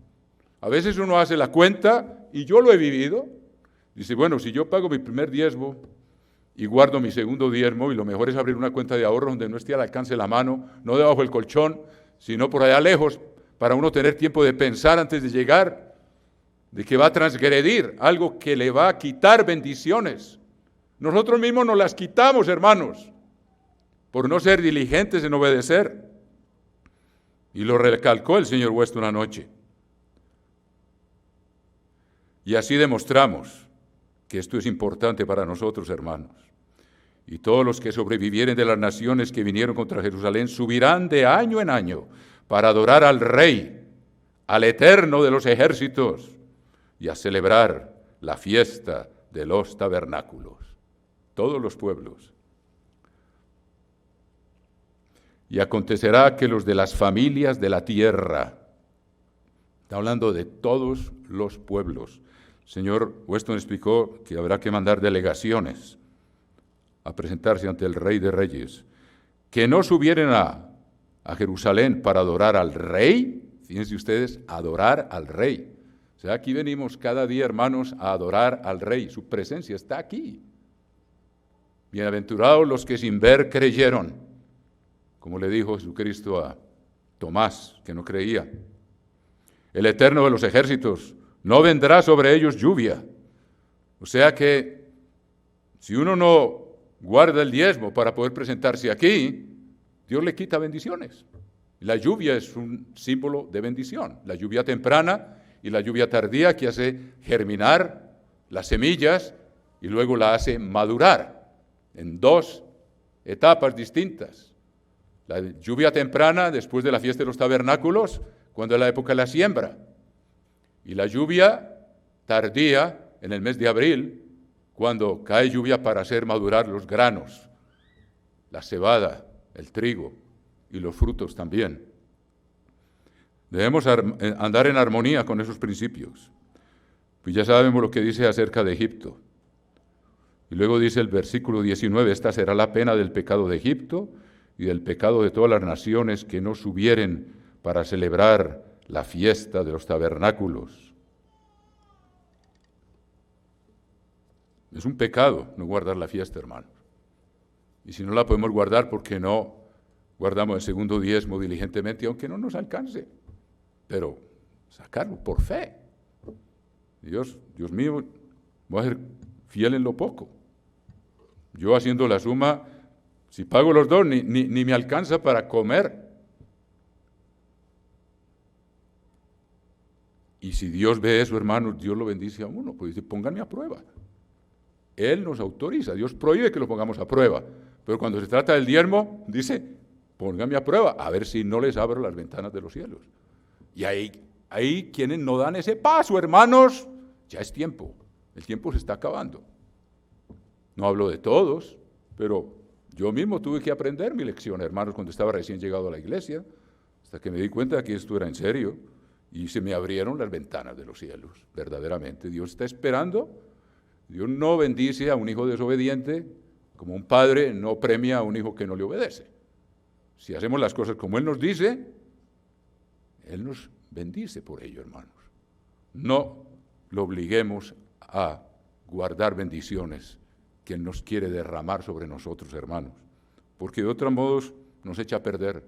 A veces uno hace la cuenta, y yo lo he vivido. Dice, bueno, si yo pago mi primer diezmo y guardo mi segundo diezmo, y lo mejor es abrir una cuenta de ahorro donde no esté al alcance de la mano, no debajo del colchón, sino por allá lejos, para uno tener tiempo de pensar antes de llegar, de que va a transgredir algo que le va a quitar bendiciones. Nosotros mismos nos las quitamos, hermanos, por no ser diligentes en obedecer. Y lo recalcó el señor Weston anoche. Y así demostramos que esto es importante para nosotros, hermanos. Y todos los que sobrevivieren de las naciones que vinieron contra Jerusalén subirán de año en año para adorar al Rey, al Eterno de los ejércitos, y a celebrar la fiesta de los tabernáculos. Todos los pueblos. Y acontecerá que los de las familias de la tierra, está hablando de todos los pueblos. El señor Weston explicó que habrá que mandar delegaciones a presentarse ante el Rey de Reyes, que no subieren a Jerusalén para adorar al Rey. Fíjense ustedes, adorar al Rey. O sea, aquí venimos cada día, hermanos, a adorar al Rey. Su presencia está aquí. Bienaventurados los que sin ver creyeron, como le dijo Jesucristo a Tomás, que no creía. El Eterno de los ejércitos, no vendrá sobre ellos lluvia. O sea que si uno no guarda el diezmo para poder presentarse aquí, Dios le quita bendiciones. La lluvia es un símbolo de bendición. La lluvia temprana y la lluvia tardía que hace germinar las semillas y luego la hace madurar en dos etapas distintas. La lluvia temprana después de la fiesta de los tabernáculos, cuando es la época de la siembra. Y la lluvia tardía en el mes de abril, cuando cae lluvia para hacer madurar los granos, la cebada, el trigo y los frutos también. Debemos andar en armonía con esos principios. Pues ya sabemos lo que dice acerca de Egipto. Y luego dice el versículo 19, esta será la pena del pecado de Egipto y del pecado de todas las naciones que no subieren para celebrar la fiesta de los tabernáculos. Es un pecado no guardar la fiesta, hermanos. Y si no la podemos guardar, ¿por qué no guardamos el segundo diezmo diligentemente, aunque no nos alcance? Pero sacarlo por fe. Dios mío, voy a ser fiel en lo poco. Yo haciendo la suma, si pago los dos, ni me alcanza para comer. Y si Dios ve eso, hermanos, Dios lo bendice a uno, pues dice, pónganme a prueba. Él nos autoriza, Dios prohíbe que lo pongamos a prueba, pero cuando se trata del diezmo, dice, pónganme a prueba, a ver si no les abro las ventanas de los cielos. Y hay quienes no dan ese paso, hermanos, ya es tiempo, el tiempo se está acabando. No hablo de todos, pero yo mismo tuve que aprender mi lección, hermanos, cuando estaba recién llegado a la iglesia, hasta que me di cuenta de que esto era en serio, y se me abrieron las ventanas de los cielos, verdaderamente. Dios está esperando. Dios no bendice a un hijo desobediente, como un padre no premia a un hijo que no le obedece. Si hacemos las cosas como Él nos dice, Él nos bendice por ello, hermanos. No lo obliguemos a guardar bendiciones que Él nos quiere derramar sobre nosotros, hermanos, porque de otros modos nos echa a perder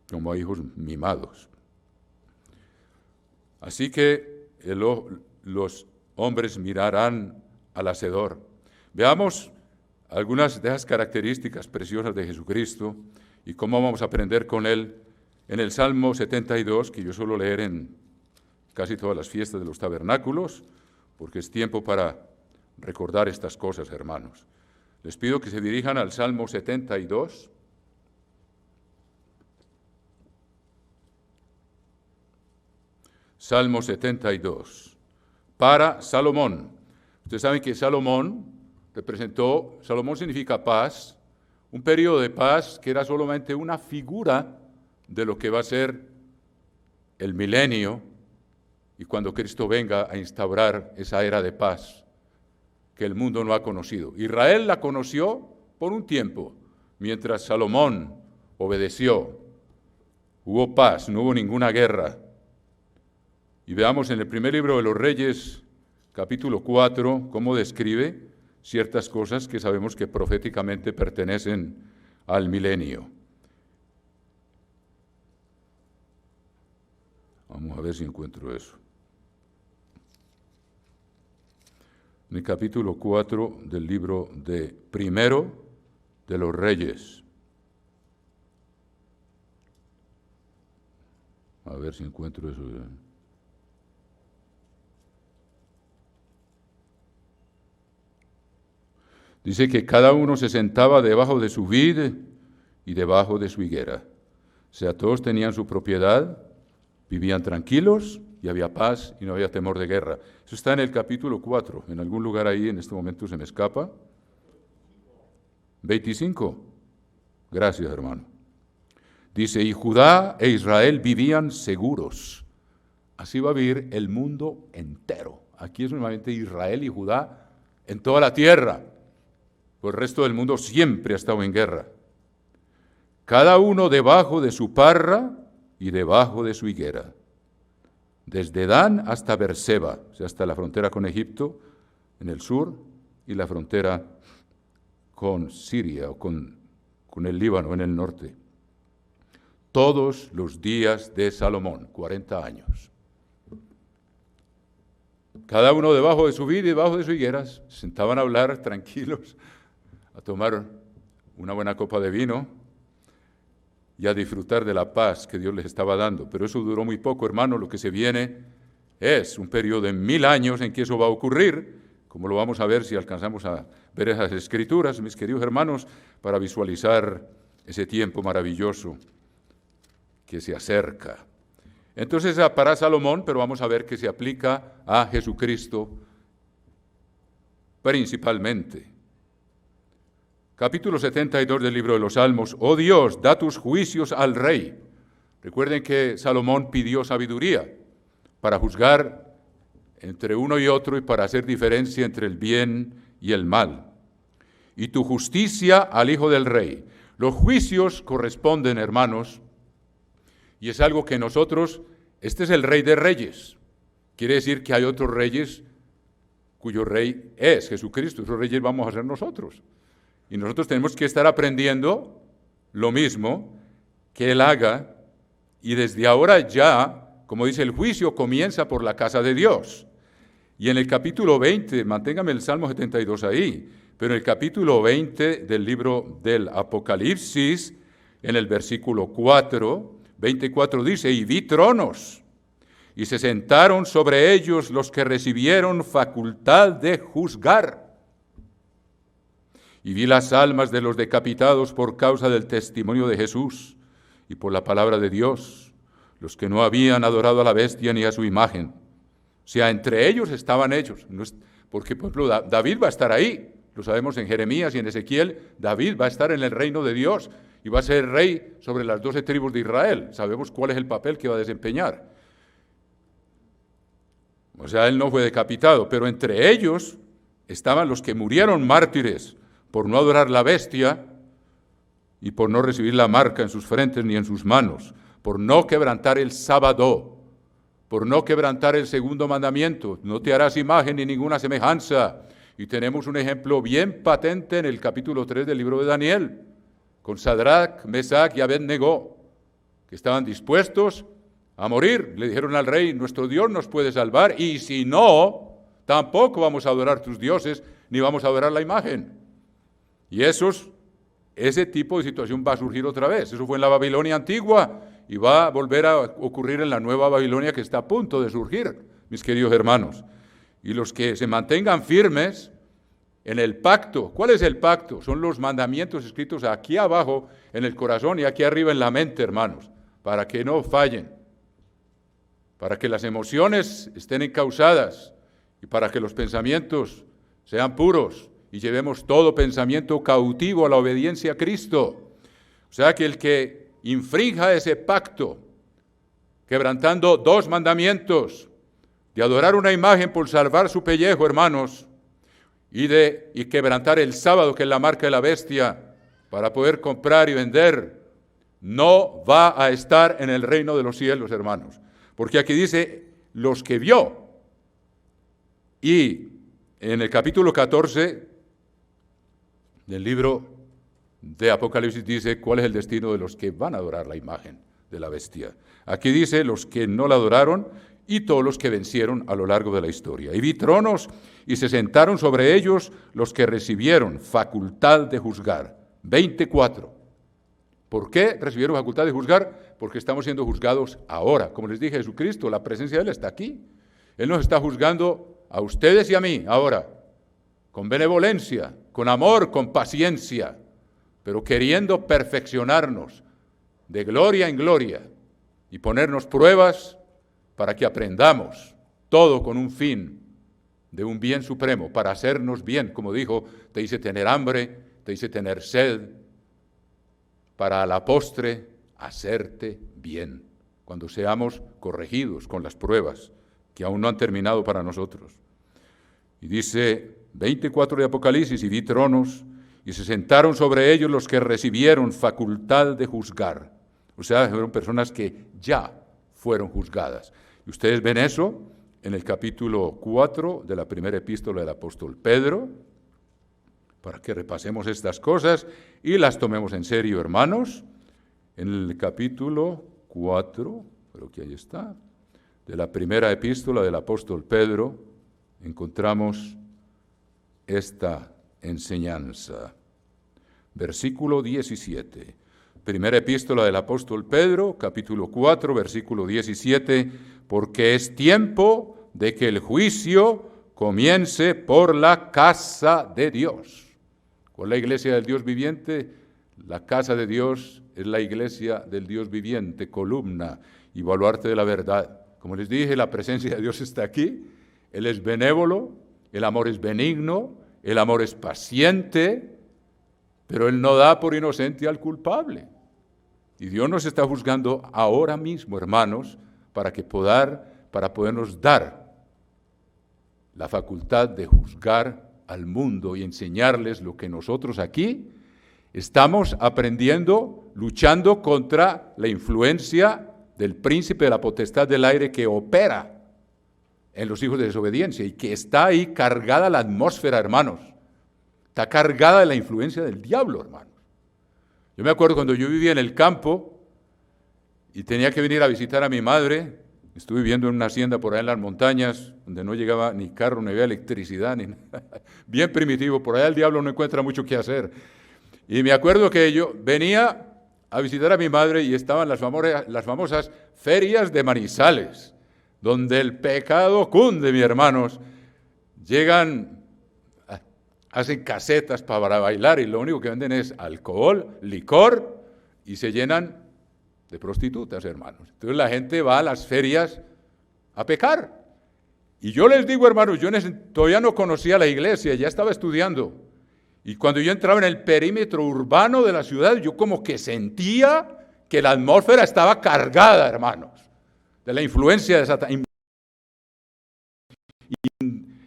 como a hijos mimados. Así que los hombres mirarán al Hacedor. Veamos algunas de esas características preciosas de Jesucristo y cómo vamos a aprender con Él en el Salmo 72, que yo suelo leer en casi todas las fiestas de los tabernáculos, porque es tiempo para recordar estas cosas, hermanos. Les pido que se dirijan al Salmo 72. Salmo 72, para Salomón. Ustedes saben que Salomón significa paz, un periodo de paz que era solamente una figura de lo que va a ser el milenio y cuando Cristo venga a instaurar esa era de paz que el mundo no ha conocido. Israel la conoció por un tiempo, mientras Salomón obedeció. Hubo paz, no hubo ninguna guerra. Y veamos en el primer libro de los Reyes, capítulo 4, cómo describe ciertas cosas que sabemos que proféticamente pertenecen al milenio. Vamos a ver si encuentro eso. En el capítulo 4 del libro de Primero de los Reyes. A ver si encuentro eso. Dice que cada uno se sentaba debajo de su vid y debajo de su higuera. O sea, todos tenían su propiedad, vivían tranquilos y había paz y no había temor de guerra. Eso está en el capítulo 4, en algún lugar ahí, en este momento se me escapa. 25. Gracias, hermano. Dice, y Judá e Israel vivían seguros. Así va a vivir el mundo entero. Aquí es solamente Israel y Judá en toda la tierra. Pues el resto del mundo siempre ha estado en guerra. Cada uno debajo de su parra y debajo de su higuera. Desde Dan hasta Berseba, o sea, hasta la frontera con Egipto en el sur y la frontera con Siria o con el Líbano en el norte. Todos los días de Salomón, 40 años. Cada uno debajo de su vid y debajo de su higuera, se sentaban a hablar tranquilos, a tomar una buena copa de vino y a disfrutar de la paz que Dios les estaba dando. Pero eso duró muy poco, hermano. Lo que se viene es un periodo de 1000 años en que eso va a ocurrir, como lo vamos a ver si alcanzamos a ver esas escrituras, mis queridos hermanos, para visualizar ese tiempo maravilloso que se acerca. Entonces, para Salomón, pero vamos a ver que se aplica a Jesucristo principalmente. Capítulo 72 del libro de los Salmos. Oh Dios, da tus juicios al rey. Recuerden que Salomón pidió sabiduría para juzgar entre uno y otro y para hacer diferencia entre el bien y el mal. Y tu justicia al hijo del rey. Los juicios corresponden, hermanos, y es algo que nosotros, este es el rey de reyes. Quiere decir que hay otros reyes cuyo rey es Jesucristo. Esos reyes vamos a ser nosotros. Y nosotros tenemos que estar aprendiendo lo mismo que Él haga. Y desde ahora ya, como dice, el juicio comienza por la casa de Dios. Y en el capítulo 20, manténgame el Salmo 72 ahí, pero en el capítulo 20 del libro del Apocalipsis, en el versículo 24 dice, y vi tronos, y se sentaron sobre ellos los que recibieron facultad de juzgar. Y vi las almas de los decapitados por causa del testimonio de Jesús y por la palabra de Dios, los que no habían adorado a la bestia ni a su imagen. O sea, entre ellos estaban ellos, porque por ejemplo David va a estar ahí, lo sabemos en Jeremías y en Ezequiel, David va a estar en el reino de Dios y va a ser rey sobre las 12 tribus de Israel. Sabemos cuál es el papel que va a desempeñar. O sea, él no fue decapitado, pero entre ellos estaban los que murieron mártires por no adorar la bestia y por no recibir la marca en sus frentes ni en sus manos, por no quebrantar el sábado, por no quebrantar el segundo mandamiento, no te harás imagen ni ninguna semejanza. Y tenemos un ejemplo bien patente en el capítulo 3 del libro de Daniel, con Sadrach, Mesach y Abed-Negó, que estaban dispuestos a morir. Le dijeron al rey, nuestro Dios nos puede salvar, y si no, tampoco vamos a adorar tus dioses, ni vamos a adorar la imagen. Y ese tipo de situación va a surgir otra vez. Eso fue en la Babilonia antigua, y va a volver a ocurrir en la nueva Babilonia que está a punto de surgir, mis queridos hermanos. Y los que se mantengan firmes en el pacto. ¿Cuál es el pacto? Son los mandamientos escritos aquí abajo en el corazón y aquí arriba en la mente, hermanos, para que no fallen, para que las emociones estén encausadas y para que los pensamientos sean puros y llevemos todo pensamiento cautivo a la obediencia a Cristo. O sea que el que infrinja ese pacto, quebrantando 2 mandamientos, de adorar una imagen por salvar su pellejo, hermanos, y quebrantar el sábado, que es la marca de la bestia, para poder comprar y vender, no va a estar en el reino de los cielos, hermanos. Porque aquí dice, los que vio. Y en el capítulo 14 del libro de Apocalipsis dice cuál es el destino de los que van a adorar la imagen de la bestia. Aquí dice los que no la adoraron y todos los que vencieron a lo largo de la historia. Y vi tronos y se sentaron sobre ellos los que recibieron facultad de juzgar. 24. ¿Por qué recibieron facultad de juzgar? Porque estamos siendo juzgados ahora. Como les dije, Jesucristo, la presencia de Él está aquí. Él nos está juzgando a ustedes y a mí ahora, con benevolencia, con amor, con paciencia, pero queriendo perfeccionarnos de gloria en gloria y ponernos pruebas para que aprendamos, todo con un fin de un bien supremo, para hacernos bien, como dijo, te hice tener hambre, te hice tener sed, para a la postre hacerte bien, cuando seamos corregidos con las pruebas que aún no han terminado para nosotros. Y dice 24 de Apocalipsis, y vi tronos, y se sentaron sobre ellos los que recibieron facultad de juzgar. O sea, fueron personas que ya fueron juzgadas. Y ustedes ven eso en el capítulo 4 de la primera epístola del apóstol Pedro, para que repasemos estas cosas y las tomemos en serio, hermanos. En el capítulo 4, creo que ahí está, de la primera epístola del apóstol Pedro, encontramos esta enseñanza. Versículo 17. Primera epístola del apóstol Pedro, capítulo 4, versículo 17. Porque es tiempo de que el juicio comience por la casa de Dios. ¿Cuál es la iglesia del Dios viviente? La casa de Dios es la iglesia del Dios viviente, columna y baluarte de la verdad. Como les dije, la presencia de Dios está aquí. Él es benévolo, el amor es benigno, el amor es paciente, pero Él no da por inocente al culpable. Y Dios nos está juzgando ahora mismo, hermanos, para podernos dar la facultad de juzgar al mundo y enseñarles lo que nosotros aquí estamos aprendiendo, luchando contra la influencia del príncipe de la potestad del aire que opera en los hijos de desobediencia y que está ahí cargada la atmósfera, hermanos. Está cargada de la influencia del diablo, hermanos. Yo me acuerdo cuando yo vivía en el campo y tenía que venir a visitar a mi madre. Estuve viviendo en una hacienda por allá en las montañas, donde no llegaba ni carro, ni había electricidad, ni nada. Bien primitivo. Por allá el diablo no encuentra mucho que hacer. Y me acuerdo que yo venía a visitar a mi madre y estaban las famosas ferias de Manizales, donde el pecado cunde, mis hermanos. Llegan, hacen casetas para bailar y lo único que venden es alcohol, licor y se llenan de prostitutas, hermanos. Entonces la gente va a las ferias a pecar. Y yo les digo, hermanos, yo todavía no conocía la iglesia, ya estaba estudiando. Y cuando yo entraba en el perímetro urbano de la ciudad, yo como que sentía que la atmósfera estaba cargada, hermanos, de la influencia de Satanás,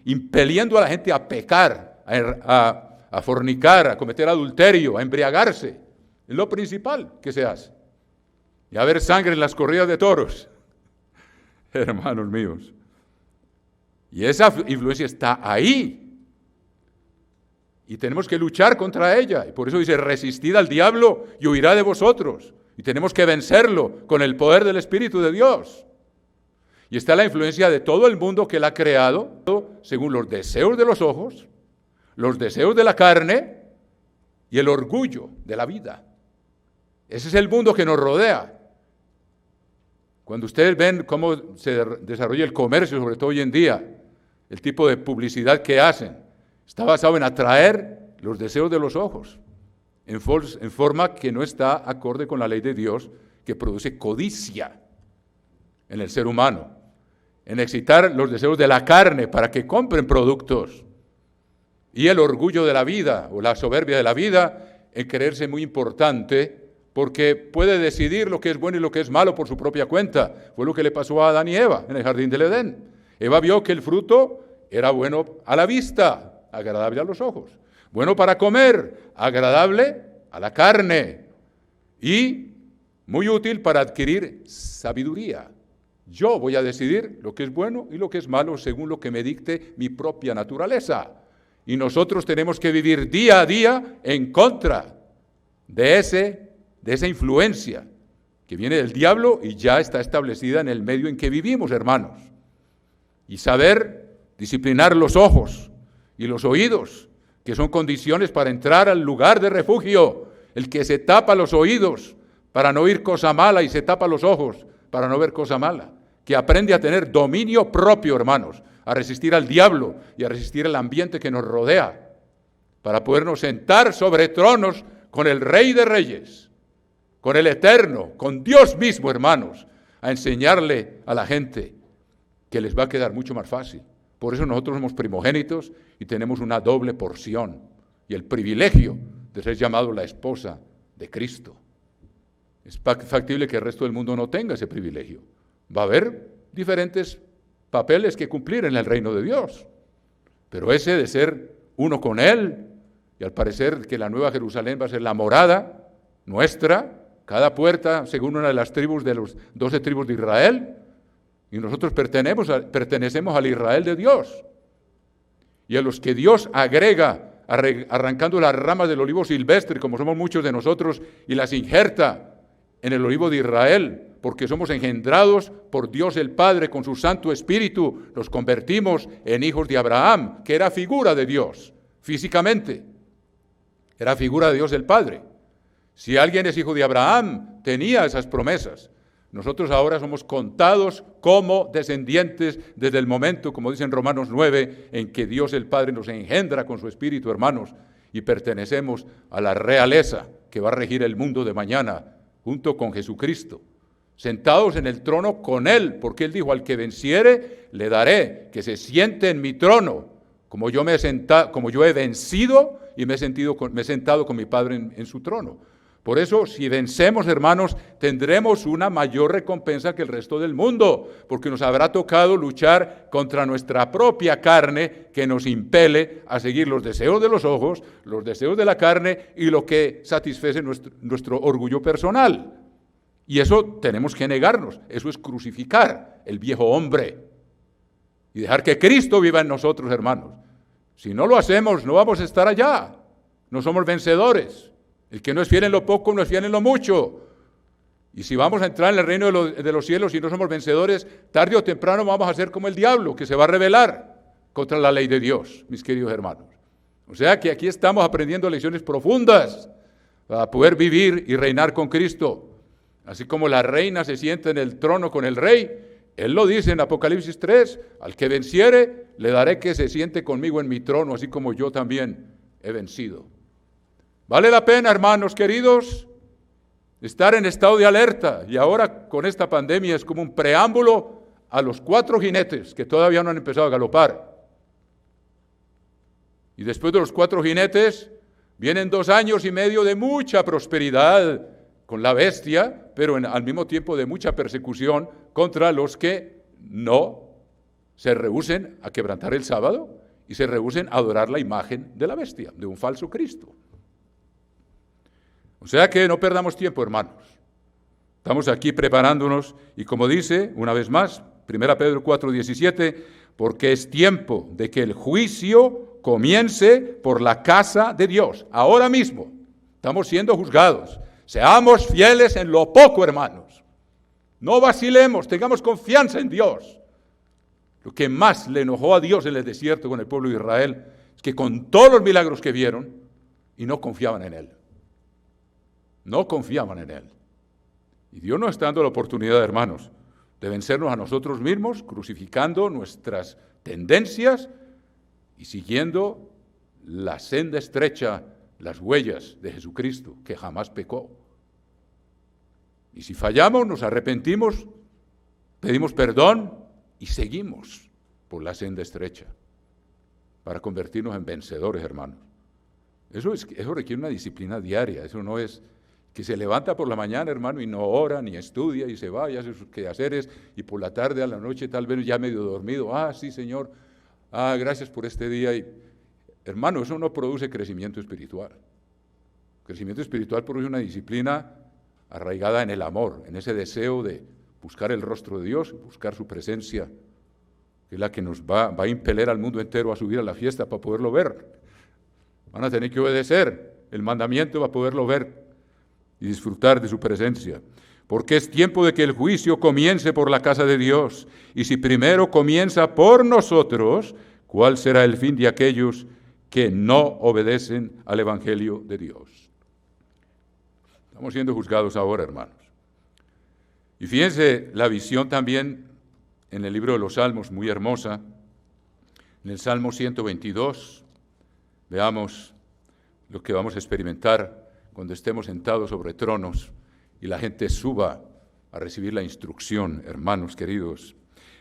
impeliendo a la gente a pecar, a fornicar, a cometer adulterio, a embriagarse. Es lo principal que se hace. Y a ver sangre en las corridas de toros, hermanos míos. Y esa influencia está ahí. Y tenemos que luchar contra ella. Y por eso dice, resistid al diablo y huirá de vosotros. Y tenemos que vencerlo con el poder del Espíritu de Dios. Y está la influencia de todo el mundo que Él ha creado, según los deseos de los ojos, los deseos de la carne y el orgullo de la vida. Ese es el mundo que nos rodea. Cuando ustedes ven cómo se desarrolla el comercio, sobre todo hoy en día, el tipo de publicidad que hacen, está basado en atraer los deseos de los ojos, en forma que no está acorde con la ley de Dios, que produce codicia en el ser humano, en excitar los deseos de la carne para que compren productos, y el orgullo de la vida, o la soberbia de la vida, en creerse muy importante, porque puede decidir lo que es bueno y lo que es malo por su propia cuenta. Fue lo que le pasó a Adán y Eva en el jardín del Edén. Eva vio que el fruto era bueno a la vista, agradable a los ojos, bueno para comer, agradable a la carne y muy útil para adquirir sabiduría. Yo voy a decidir lo que es bueno y lo que es malo según lo que me dicte mi propia naturaleza. Y nosotros tenemos que vivir día a día en contra de esa influencia que viene del diablo y ya está establecida en el medio en que vivimos, hermanos. Y saber disciplinar los ojos y los oídos, que son condiciones para entrar al lugar de refugio. El que se tapa los oídos para no oír cosa mala y se tapa los ojos para no ver cosa mala. Que aprende a tener dominio propio, hermanos. a resistir al diablo y a resistir el ambiente que nos rodea, para podernos sentar sobre tronos con el Rey de Reyes, con el Eterno, con Dios mismo, hermanos, a enseñarle a la gente que les va a quedar mucho más fácil. Por eso nosotros somos primogénitos y tenemos una doble porción y el privilegio de ser llamados la esposa de Cristo. Es factible que el resto del mundo no tenga ese privilegio. Va a haber diferentes papeles que cumplir en el reino de Dios, pero ese de ser uno con Él, y al parecer que la Nueva Jerusalén va a ser la morada nuestra, cada puerta según una de las tribus de los 12 tribus de Israel, y nosotros pertenecemos al Israel de Dios, y a los que Dios agrega, arrancando las ramas del olivo silvestre, como somos muchos de nosotros, y las injerta en el olivo de Israel, porque somos engendrados por Dios el Padre con su Santo Espíritu, nos convertimos en hijos de Abraham, que era figura de Dios, físicamente, era figura de Dios el Padre. Si alguien es hijo de Abraham, tenía esas promesas. Nosotros ahora somos contados como descendientes desde el momento, como dice en Romanos 9, en que Dios el Padre nos engendra con su Espíritu, hermanos, y pertenecemos a la realeza que va a regir el mundo de mañana, junto con Jesucristo, sentados en el trono con Él, porque Él dijo, al que venciere, le daré que se siente en mi trono, como yo he vencido y me he sentado con mi Padre en su trono. Por eso, si vencemos, hermanos, tendremos una mayor recompensa que el resto del mundo, porque nos habrá tocado luchar contra nuestra propia carne, que nos impele a seguir los deseos de los ojos, los deseos de la carne y lo que satisface nuestro orgullo personal. Y eso tenemos que negarnos, eso es crucificar el viejo hombre y dejar que Cristo viva en nosotros, hermanos. Si no lo hacemos, no vamos a estar allá, no somos vencedores. El que no es fiel en lo poco, no es fiel en lo mucho. Y si vamos a entrar en el reino de los cielos y no somos vencedores, tarde o temprano vamos a ser como el diablo, que se va a rebelar contra la ley de Dios, mis queridos hermanos. O sea que aquí estamos aprendiendo lecciones profundas para poder vivir y reinar con Cristo. Así como la reina se sienta en el trono con el rey, Él lo dice en Apocalipsis 3, al que venciere, le daré que se siente conmigo en mi trono, así como yo también he vencido. Vale la pena, hermanos queridos, estar en estado de alerta, y ahora con esta pandemia es como un preámbulo a los 4 jinetes que todavía no han empezado a galopar. Y después de los 4 jinetes vienen 2 años y medio de mucha prosperidad con la bestia, pero al mismo tiempo de mucha persecución contra los que no se rehúsen a quebrantar el sábado y se rehúsen a adorar la imagen de la bestia, de un falso Cristo. O sea que no perdamos tiempo, hermanos. Estamos aquí preparándonos y como dice, una vez más, 1 Pedro 4:17, porque es tiempo de que el juicio comience por la casa de Dios. Ahora mismo estamos siendo juzgados. Seamos fieles en lo poco, hermanos. No vacilemos, tengamos confianza en Dios. Lo que más le enojó a Dios en el desierto con el pueblo de Israel es que con todos los milagros que vieron y no confiaban en Él. No confiaban en Él. Y Dios nos está dando la oportunidad, hermanos, de vencernos a nosotros mismos, crucificando nuestras tendencias y siguiendo la senda estrecha, las huellas de Jesucristo, que jamás pecó. Y si fallamos, nos arrepentimos, pedimos perdón y seguimos por la senda estrecha para convertirnos en vencedores, hermanos. Eso requiere una disciplina diaria, eso no es que se levanta por la mañana, hermano, y no ora, ni estudia, y se va y hace sus quehaceres, y por la tarde a la noche tal vez ya medio dormido, sí, Señor, gracias por este día. Y, hermano, eso no produce crecimiento espiritual. Crecimiento espiritual produce una disciplina arraigada en el amor, en ese deseo de buscar el rostro de Dios, buscar su presencia, que es la que nos va a impeler al mundo entero a subir a la fiesta para poderlo ver. Van a tener que obedecer el mandamiento para poderlo ver y disfrutar de su presencia. Porque es tiempo de que el juicio comience por la casa de Dios. Y si primero comienza por nosotros, ¿cuál será el fin de aquellos que no obedecen al Evangelio de Dios? Estamos siendo juzgados ahora, hermanos. Y fíjense la visión también en el libro de los Salmos, muy hermosa, En el Salmo 122, veamos lo que vamos a experimentar cuando estemos sentados sobre tronos y la gente suba a recibir la instrucción, hermanos queridos.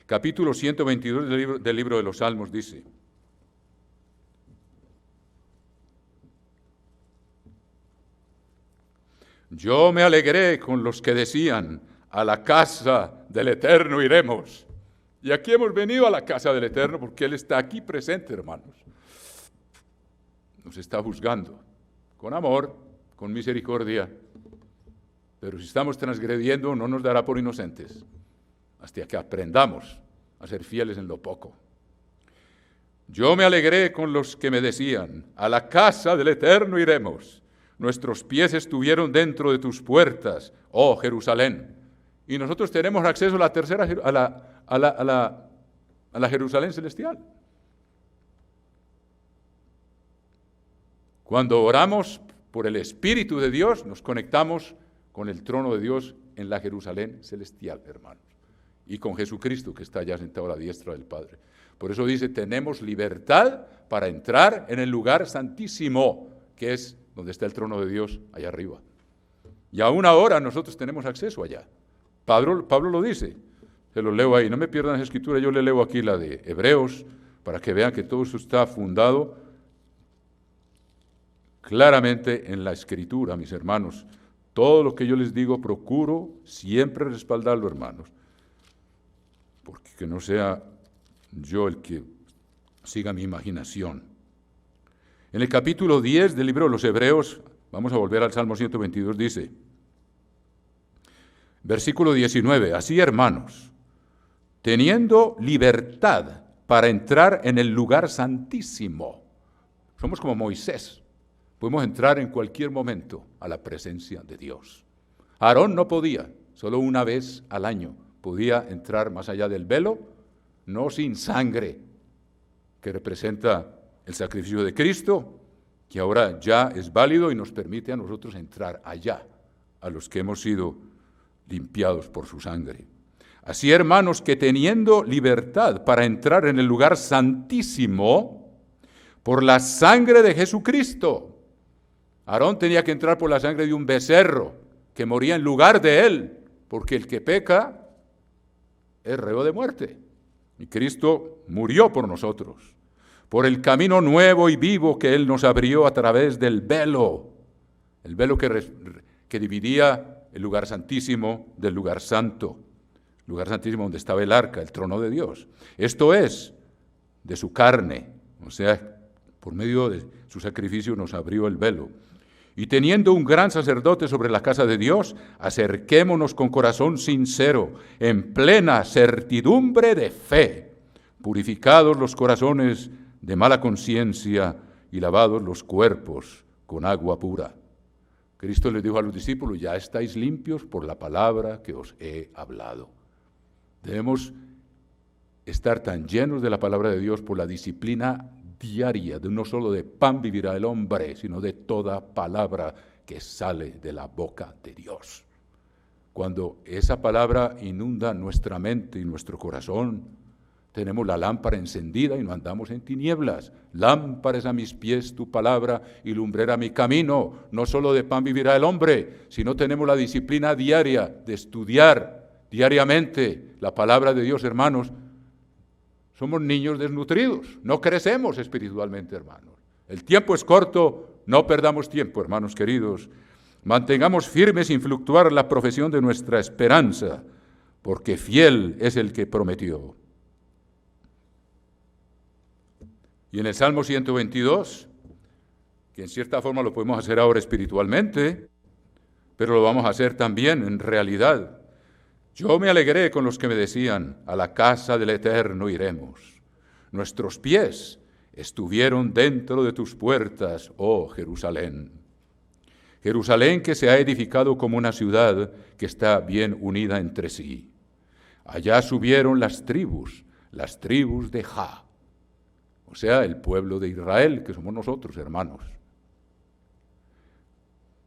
Capítulo 122 del libro de los Salmos dice: yo me alegré con los que decían, a la casa del Eterno iremos. Y aquí hemos venido a la casa del Eterno porque Él está aquí presente, hermanos. Nos está juzgando con amor, con misericordia. Pero si estamos transgrediendo, no nos dará por inocentes, hasta que aprendamos a ser fieles en lo poco. Yo me alegré con los que me decían, a la casa del Eterno iremos. Nuestros pies estuvieron dentro de tus puertas, oh Jerusalén. Y nosotros tenemos acceso a la tercera, a la Jerusalén celestial. Cuando oramos por el Espíritu de Dios, nos conectamos con el trono de Dios en la Jerusalén celestial, hermanos, y con Jesucristo que está allá sentado a la diestra del Padre. Por eso dice, tenemos libertad para entrar en el lugar santísimo, que es donde está el trono de Dios, allá arriba. Y aún ahora nosotros tenemos acceso allá. Pablo lo dice, se lo leo ahí, no me pierdan esa escritura, yo le leo aquí la de Hebreos, para que vean que todo eso está fundado claramente en la Escritura, mis hermanos. Todo lo que yo les digo, procuro siempre respaldarlo, hermanos, porque que no sea yo el que siga mi imaginación. En el capítulo 10 del libro de los Hebreos, vamos a volver al Salmo 122, dice, versículo 19, así, hermanos, teniendo libertad para entrar en el lugar santísimo, somos como Moisés, podemos entrar en cualquier momento a la presencia de Dios. Aarón no podía, solo una vez al año podía entrar más allá del velo, no sin sangre, que representa el sacrificio de Cristo, que ahora ya es válido y nos permite a nosotros entrar allá, a los que hemos sido limpiados por su sangre. Así, hermanos, que teniendo libertad para entrar en el lugar santísimo, por la sangre de Jesucristo. Aarón tenía que entrar por la sangre de un becerro que moría en lugar de él, porque el que peca es reo de muerte. Y Cristo murió por nosotros, por el camino nuevo y vivo que Él nos abrió a través del velo, el velo que dividía el lugar santísimo del lugar santo, el lugar santísimo donde estaba el arca, el trono de Dios. Esto es, de su carne, o sea, por medio de su sacrificio nos abrió el velo. Y teniendo un gran sacerdote sobre la casa de Dios, acerquémonos con corazón sincero, en plena certidumbre de fe, purificados los corazones de mala conciencia y lavados los cuerpos con agua pura. Cristo les dijo a los discípulos, ya estáis limpios por la palabra que os he hablado. Debemos estar tan llenos de la palabra de Dios por la disciplina diaria, de no solo de pan vivirá el hombre, sino de toda palabra que sale de la boca de Dios. Cuando esa palabra inunda nuestra mente y nuestro corazón, tenemos la lámpara encendida y no andamos en tinieblas. Lámpara es a mis pies tu palabra y lumbrera mi camino. No solo de pan vivirá el hombre, sino tenemos la disciplina diaria de estudiar diariamente la palabra de Dios, hermanos. Somos niños desnutridos, no crecemos espiritualmente, hermanos. El tiempo es corto, no perdamos tiempo, hermanos queridos. Mantengamos firme sin fluctuar la profesión de nuestra esperanza, porque fiel es el que prometió. Y en el Salmo 122, que en cierta forma lo podemos hacer ahora espiritualmente, pero lo vamos a hacer también en realidad. Yo me alegré con los que me decían, a la casa del Eterno iremos. Nuestros pies estuvieron dentro de tus puertas, oh Jerusalén. Jerusalén que se ha edificado como una ciudad que está bien unida entre sí. Allá subieron las tribus de Jah, o sea, el pueblo de Israel, que somos nosotros, hermanos.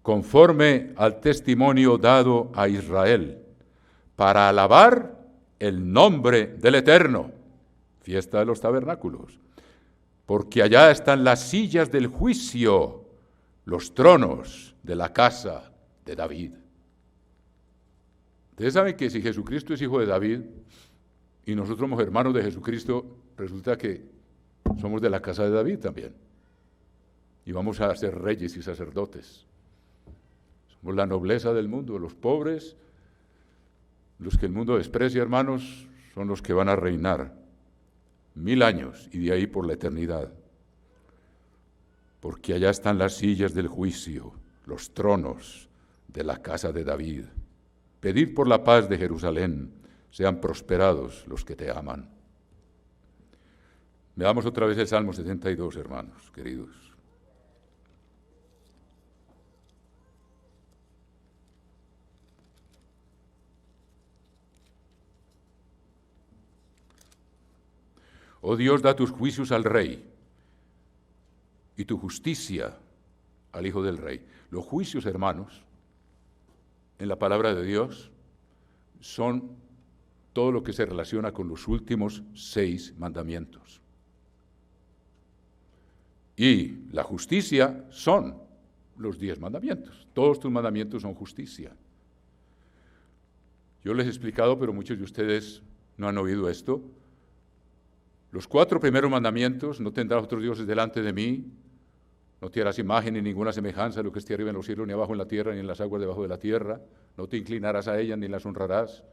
Conforme al testimonio dado a Israel, para alabar el nombre del Eterno, fiesta de los tabernáculos. porque allá están las sillas del juicio, los tronos de la casa de David. Ustedes saben que si Jesucristo es hijo de David y nosotros somos hermanos de Jesucristo, resulta que somos de la casa de David también. Y vamos a ser reyes y sacerdotes. Somos la nobleza del mundo, los pobres, los que el mundo desprecia, hermanos, son los que van a reinar 1000 años y de ahí por la eternidad. Porque allá están las sillas del juicio, los tronos de la casa de David. Pedid por la paz de Jerusalén, sean prosperados los que te aman. Veamos otra vez el Salmo 72, hermanos, queridos. Oh Dios, da tus juicios al rey y tu justicia al hijo del rey. Los juicios, hermanos, en la palabra de Dios, son todo lo que se relaciona con los últimos 6 mandamientos. Y la justicia son los 10 mandamientos. Todos tus mandamientos son justicia. Yo les he explicado, pero muchos de ustedes no han oído esto. Los 4 primeros mandamientos: no tendrás otros dioses delante de mí, no te harás imagen ni ninguna semejanza de lo que esté arriba en los cielos, ni abajo en la tierra, ni en las aguas debajo de la tierra, no te inclinarás a ellas ni las honrarás,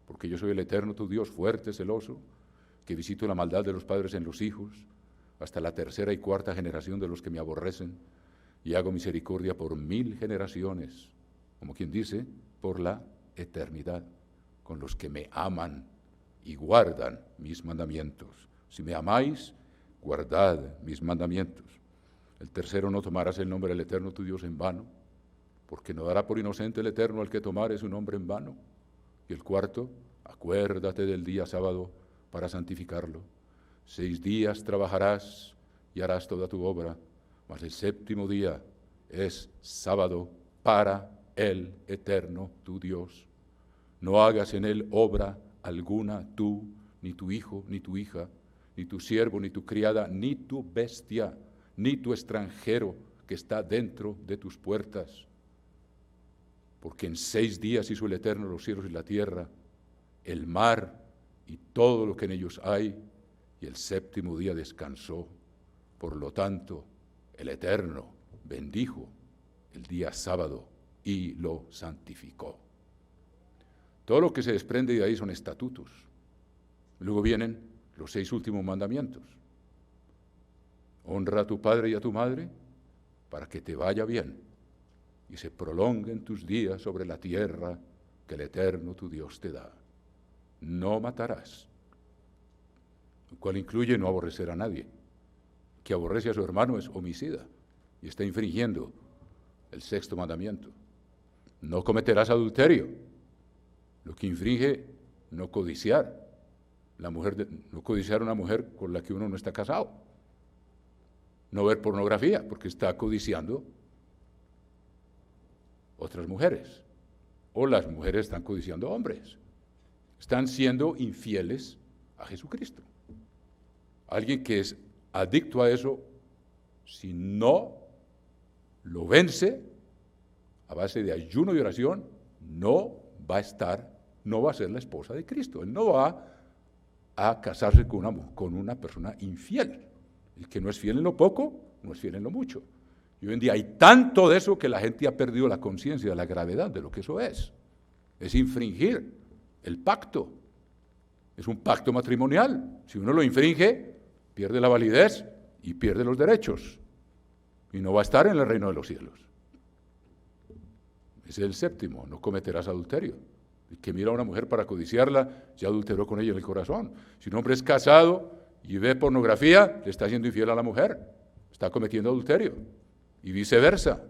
porque yo soy el eterno tu Dios, fuerte, celoso, que visito la maldad de los padres en los hijos, hasta la 3ª y 4ª generación de los que me aborrecen, y hago misericordia por 1000 generaciones, como quien dice, por la eternidad, con los que me aman y guardan mis mandamientos. Si me amáis, guardad mis mandamientos. El 3º: no tomarás el nombre del Eterno tu Dios en vano, porque no dará por inocente el Eterno al que tomare su nombre en vano. Y el 4: acuérdate del día sábado para santificarlo. 6 días trabajarás y harás toda tu obra, mas el 7º día es sábado para el Eterno tu Dios. No hagas en él obra alguna tú, ni tu hijo, ni tu hija, ni tu siervo, ni tu criada, ni tu bestia, ni tu extranjero que está dentro de tus puertas. Porque en 6 días hizo el Eterno los cielos y la tierra, el mar y todo lo que en ellos hay, y el 7º día descansó. Por lo tanto, el Eterno bendijo el día sábado y lo santificó. Todo lo que se desprende de ahí son estatutos. Luego vienen los 6 últimos mandamientos. Honra a tu padre y a tu madre para que te vaya bien y se prolonguen tus días sobre la tierra que el Eterno tu Dios te da. No matarás, lo cual incluye no aborrecer a nadie. Que aborrece a su hermano es homicida y está infringiendo el 6º mandamiento. No cometerás adulterio, lo que infringe no codiciar. No codiciar a una mujer con la que uno no está casado. No ver pornografía, porque está codiciando otras mujeres. O las mujeres están codiciando hombres. Están siendo infieles a Jesucristo. Alguien que es adicto a eso, si no lo vence a base de ayuno y oración, no va a ser la esposa de Cristo. Él no va a casarse con una persona infiel. El que no es fiel en lo poco, no es fiel en lo mucho. Y hoy en día hay tanto de eso que la gente ha perdido la conciencia de la gravedad de lo que eso es. Es infringir el pacto. Es un pacto matrimonial. Si uno lo infringe, pierde la validez y pierde los derechos. Y no va a estar en el reino de los cielos. Ese es el 7º: no cometerás adulterio. El que mira a una mujer para codiciarla, ya adulteró con ella en el corazón. Si un hombre es casado y ve pornografía, le está siendo infiel a la mujer, está cometiendo adulterio, y viceversa.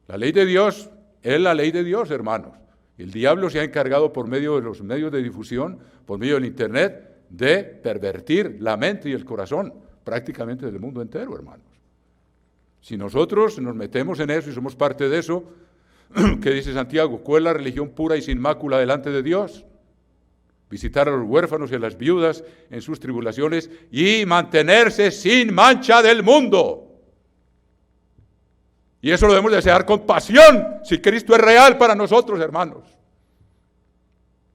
La ley de Dios es la ley de Dios, hermanos. El diablo se ha encargado por medio de los medios de difusión, por medio del internet, de pervertir la mente y el corazón prácticamente del mundo entero, hermanos. Si nosotros nos metemos en eso y somos parte de eso, ¿qué dice Santiago? ¿Cuál es la religión pura y sin mácula delante de Dios? visitar a los huérfanos y a las viudas en sus tribulaciones y mantenerse sin mancha del mundo. Y eso lo debemos desear con pasión, si Cristo es real para nosotros, hermanos.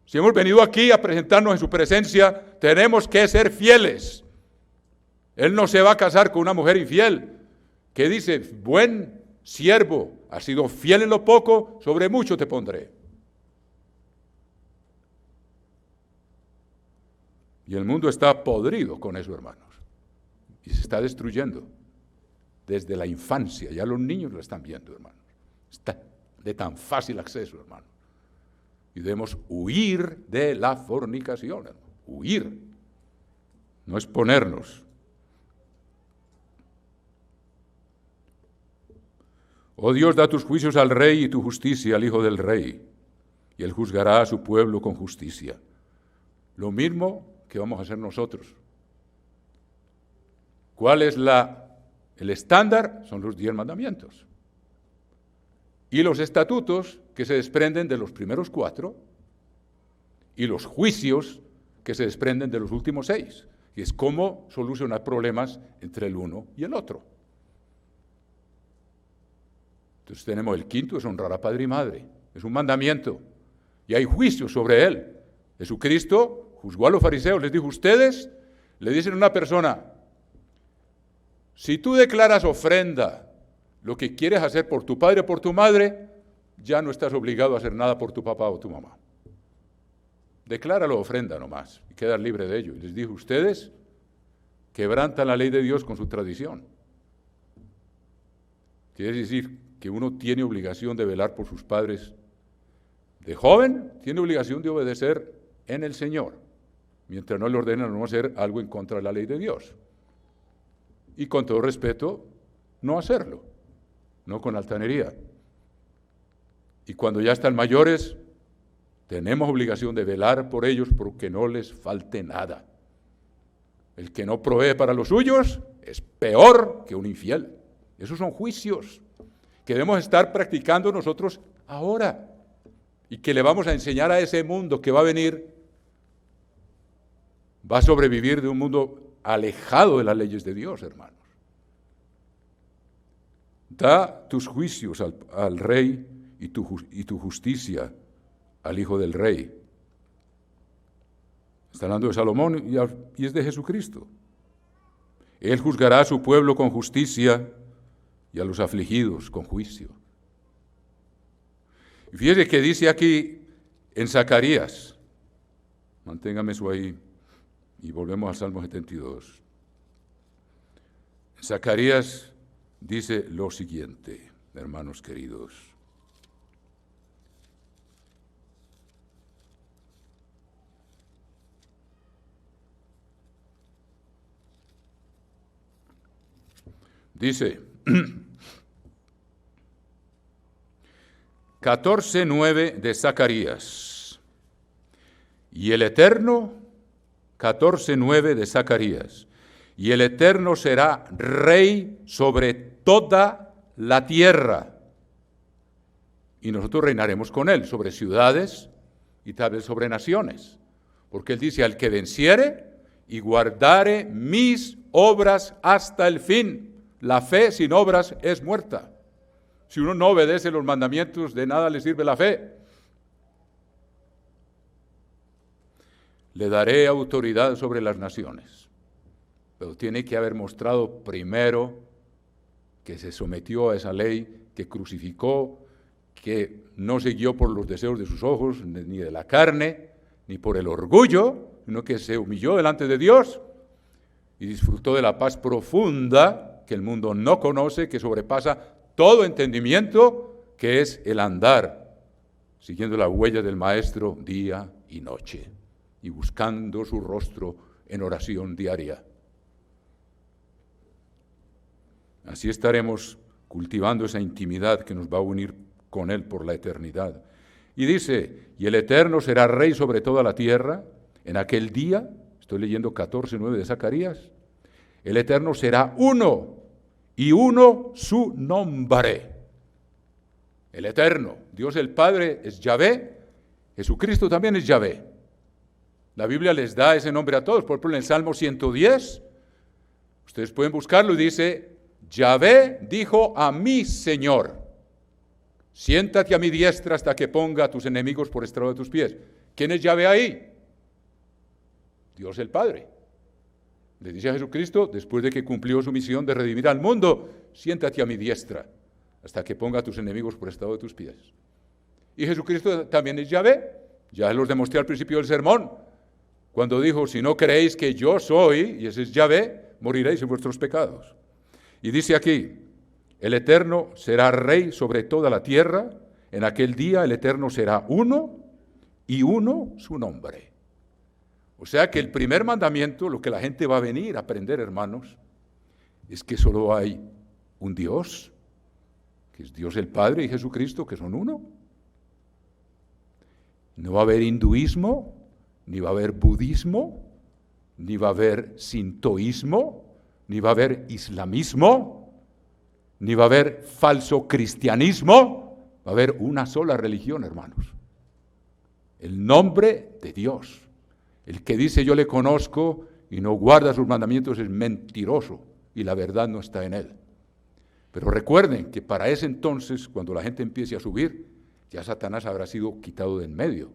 Si hemos venido aquí a presentarnos en su presencia, tenemos que ser fieles. Él no se va a casar con una mujer infiel, que dice, buen siervo, has sido fiel en lo poco, sobre mucho te pondré. Y el mundo está podrido con eso, hermanos. Y se está destruyendo. Desde la infancia, ya los niños lo están viendo, hermanos. Está de tan fácil acceso, hermanos. Y debemos huir de la fornicación, hermano. Huir. No exponernos. Oh Dios, da tus juicios al rey y tu justicia al hijo del rey, y él juzgará a su pueblo con justicia. Lo mismo que vamos a hacer nosotros. ¿Cuál es el estándar? Son los 10 mandamientos. Y los estatutos que se desprenden de los primeros 4, y los juicios que se desprenden de los últimos 6, y es cómo solucionar problemas entre el uno y el otro. Entonces tenemos el quinto, es honrar a padre y madre, es un mandamiento, y hay juicios sobre él. Jesucristo juzgó a los fariseos, les dijo, ustedes le dicen a una persona, si tú declaras ofrenda, lo que quieres hacer por tu padre o por tu madre, ya no estás obligado a hacer nada por tu papá o tu mamá. Decláralo ofrenda nomás y quedas libre de ello. Y les dijo, ustedes quebrantan la ley de Dios con su tradición. Quiere decir que uno tiene obligación de velar por sus padres. De joven, tiene obligación de obedecer en el Señor, mientras no le ordenan no hacer algo en contra de la ley de Dios. Y con todo respeto, no hacerlo, no con altanería. Y cuando ya están mayores, tenemos obligación de velar por ellos porque no les falte nada. El que no provee para los suyos es peor que un infiel. Esos son juicios que debemos estar practicando nosotros ahora y que le vamos a enseñar a ese mundo que va a venir. Va a sobrevivir de un mundo alejado de las leyes de Dios, hermanos. Da tus juicios al rey y tu justicia al hijo del rey. Está hablando de Salomón y es de Jesucristo. Él juzgará a su pueblo con justicia y a los afligidos con juicio. Y fíjese que dice aquí en Zacarías, manténgame eso ahí, y volvemos al Salmo 72. Zacarías dice lo siguiente, hermanos queridos. Dice, 14:9 de Zacarías. Y el Eterno, 14:9 de Zacarías. Y el Eterno será rey sobre toda la tierra. Y nosotros reinaremos con él sobre ciudades y tal vez sobre naciones. Porque él dice, al que venciere y guardare mis obras hasta el fin. La fe sin obras es muerta. Si uno no obedece los mandamientos, de nada le sirve la fe. Le daré autoridad sobre las naciones. Pero tiene que haber mostrado primero que se sometió a esa ley, que crucificó, que no se guió por los deseos de sus ojos, ni de la carne, ni por el orgullo, sino que se humilló delante de Dios y disfrutó de la paz profunda que el mundo no conoce, que sobrepasa todo entendimiento, que es el andar siguiendo la huella del Maestro día y noche y buscando su rostro en oración diaria. Así estaremos cultivando esa intimidad que nos va a unir con Él por la eternidad. Y dice, y el Eterno será rey sobre toda la tierra en aquel día, estoy leyendo 14:9 de Zacarías, el Eterno será uno, y uno su nombre. El Eterno, Dios el Padre es Yahvé, Jesucristo también es Yahvé. La Biblia les da ese nombre a todos. Por ejemplo, en el Salmo 110, ustedes pueden buscarlo y dice, Yahvé dijo a mi Señor, siéntate a mi diestra hasta que ponga a tus enemigos por estrado de tus pies. ¿Quién es Yahvé ahí? Dios el Padre. Le dice a Jesucristo, después de que cumplió su misión de redimir al mundo, siéntate a mi diestra hasta que ponga a tus enemigos por estrado de tus pies. Y Jesucristo también es Yahvé. Ya los demostré al principio del sermón, cuando dijo, si no creéis que yo soy, y ese es Yahvé, moriréis en vuestros pecados. Y dice aquí, el Eterno será rey sobre toda la tierra, en aquel día el Eterno será uno, y uno su nombre. O sea que el primer mandamiento, lo que la gente va a venir a aprender, hermanos, es que solo hay un Dios, que es Dios el Padre y Jesucristo, que son uno. No va a haber hinduismo, ni va a haber budismo, ni va a haber sintoísmo, ni va a haber islamismo, ni va a haber falso cristianismo, va a haber una sola religión, hermanos. El nombre de Dios. El que dice yo le conozco y no guarda sus mandamientos es mentiroso y la verdad no está en él. Pero recuerden que para ese entonces, cuando la gente empiece a subir, ya Satanás habrá sido quitado de en medio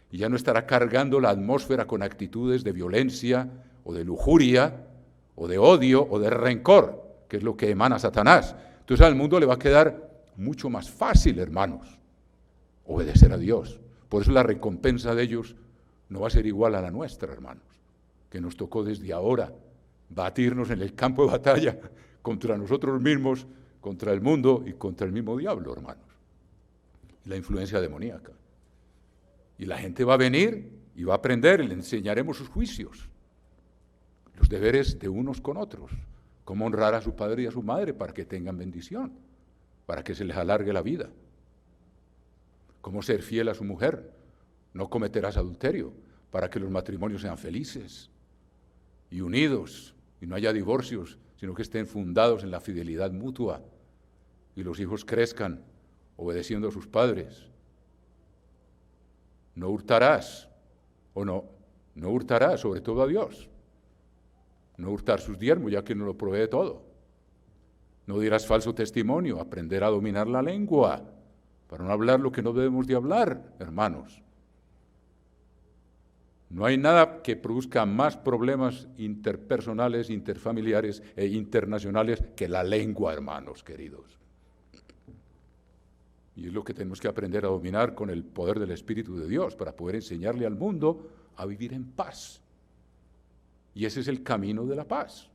y ya no estará cargando la atmósfera con actitudes de violencia o de lujuria o de odio o de rencor, que es lo que emana Satanás. Entonces al mundo le va a quedar mucho más fácil, hermanos, obedecer a Dios. Por eso la recompensa de ellos no va a ser igual a la nuestra, hermanos, que nos tocó desde ahora batirnos en el campo de batalla contra nosotros mismos, contra el mundo y contra el mismo diablo, hermanos. Y la influencia demoníaca. Y la gente va a venir y va a aprender, y le enseñaremos sus juicios, los deberes de unos con otros, cómo honrar a su padre y a su madre para que tengan bendición, para que se les alargue la vida, cómo ser fiel a su mujer, no cometerás adulterio, para que los matrimonios sean felices y unidos, y no haya divorcios, sino que estén fundados en la fidelidad mutua, y los hijos crezcan obedeciendo a sus padres. No hurtarás, o no hurtarás, sobre todo a Dios. No hurtar sus diezmos, ya que no lo provee todo. No dirás falso testimonio, aprender a dominar la lengua, para no hablar lo que no debemos de hablar, hermanos. No hay nada que produzca más problemas interpersonales, interfamiliares e internacionales que la lengua, hermanos queridos. Y es lo que tenemos que aprender a dominar con el poder del Espíritu de Dios para poder enseñarle al mundo a vivir en paz. Y ese es el camino de la paz.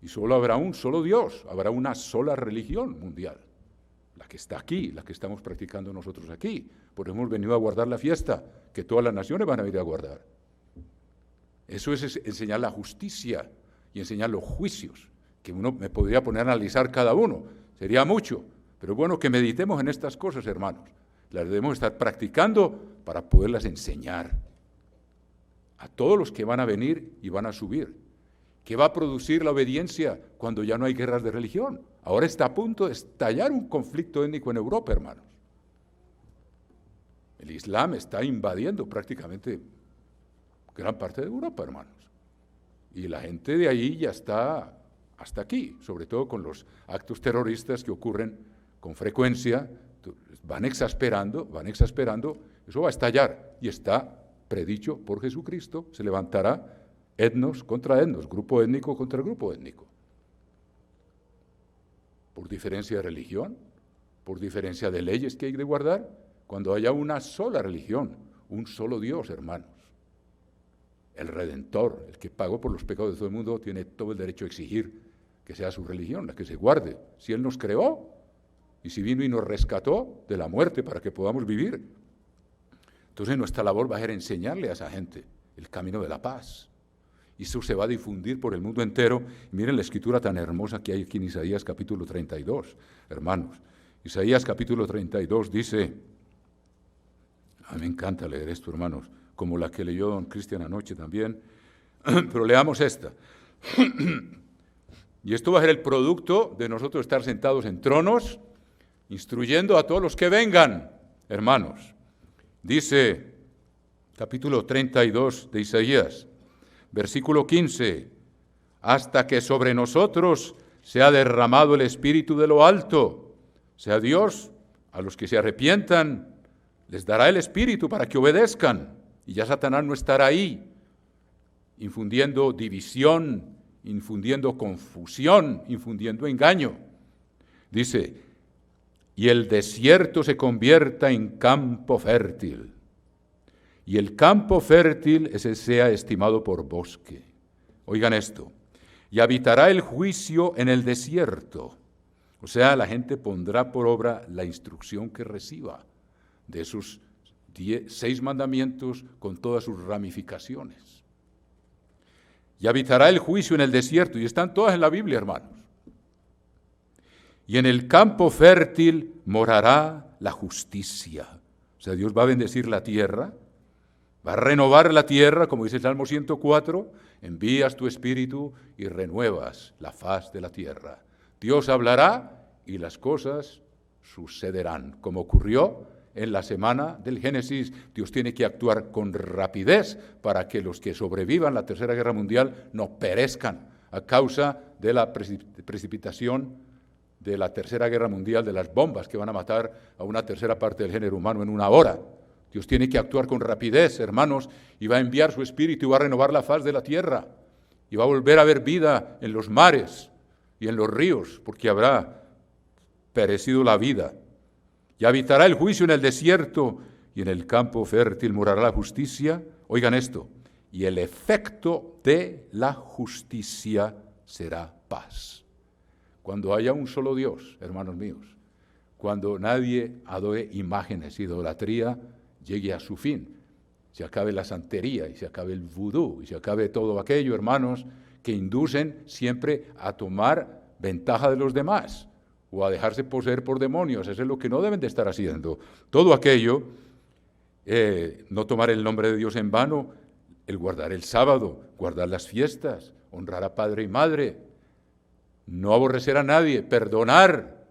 Y solo habrá un solo Dios, habrá una sola religión mundial, la que está aquí, la que estamos practicando nosotros aquí. Por eso hemos venido a guardar la fiesta, que todas las naciones van a venir a guardar. Eso es enseñar la justicia y enseñar los juicios, que uno me podría poner a analizar cada uno, sería mucho. Pero bueno, que meditemos en estas cosas, hermanos. Las debemos estar practicando para poderlas enseñar a todos los que van a venir y van a subir. ¿Qué va a producir la obediencia cuando ya no hay guerras de religión? Ahora está a punto de estallar un conflicto étnico en Europa, hermanos. El Islam está invadiendo prácticamente gran parte de Europa, hermanos. Y la gente de ahí ya está hasta aquí, sobre todo con los actos terroristas que ocurren con frecuencia, van exasperando, eso va a estallar y está predicho por Jesucristo, se levantará etnos contra etnos, grupo étnico contra grupo étnico. Por diferencia de religión, por diferencia de leyes que hay de guardar, cuando haya una sola religión, un solo Dios, hermanos. El Redentor, el que pagó por los pecados de todo el mundo, tiene todo el derecho a exigir que sea su religión, la que se guarde. Si Él nos creó, y si vino y nos rescató de la muerte para que podamos vivir. Entonces nuestra labor va a ser enseñarle a esa gente el camino de la paz. Y eso se va a difundir por el mundo entero. Y miren la escritura tan hermosa que hay aquí en Isaías capítulo 32, hermanos. Isaías capítulo 32 dice, a mí me encanta leer esto, hermanos, como la que leyó don Cristian anoche también, pero leamos esta. Y esto va a ser el producto de nosotros estar sentados en tronos, instruyendo a todos los que vengan, hermanos. Dice capítulo 32 de Isaías, versículo 15, hasta que sobre nosotros sea derramado el Espíritu de lo alto, sea Dios, a los que se arrepientan, les dará el Espíritu para que obedezcan, y ya Satanás no estará ahí, infundiendo división, infundiendo confusión, infundiendo engaño. Dice, y el desierto se convierta en campo fértil, y el campo fértil ese sea estimado por bosque. Oigan esto, y habitará el juicio en el desierto. O sea, la gente pondrá por obra la instrucción que reciba de esos 6 mandamientos con todas sus ramificaciones. Y habitará el juicio en el desierto, y están todas en la Biblia, hermanos. Y en el campo fértil morará la justicia. O sea, Dios va a bendecir la tierra, va a renovar la tierra, como dice el Salmo 104, envías tu espíritu y renuevas la faz de la tierra. Dios hablará y las cosas sucederán, como ocurrió en la semana del Génesis. Dios tiene que actuar con rapidez para que los que sobrevivan la Tercera Guerra Mundial no perezcan a causa de la precipitación de la Tercera Guerra Mundial, de las bombas que van a matar a una tercera parte del género humano en una hora. Dios tiene que actuar con rapidez, hermanos, y va a enviar su espíritu y va a renovar la faz de la tierra, y va a volver a haber vida en los mares y en los ríos, porque habrá perecido la vida. Y habitará el juicio en el desierto, y en el campo fértil morará la justicia. Oigan esto, y el efecto de la justicia será paz. Cuando haya un solo Dios, hermanos míos, cuando nadie adore imágenes, idolatría llegue a su fin, se acabe la santería y se acabe el vudú y se acabe todo aquello, hermanos, que inducen siempre a tomar ventaja de los demás o a dejarse poseer por demonios. Eso es lo que no deben de estar haciendo. Todo aquello, no tomar el nombre de Dios en vano, el guardar el sábado, guardar las fiestas, honrar a padre y madre, no aborrecer a nadie, perdonar,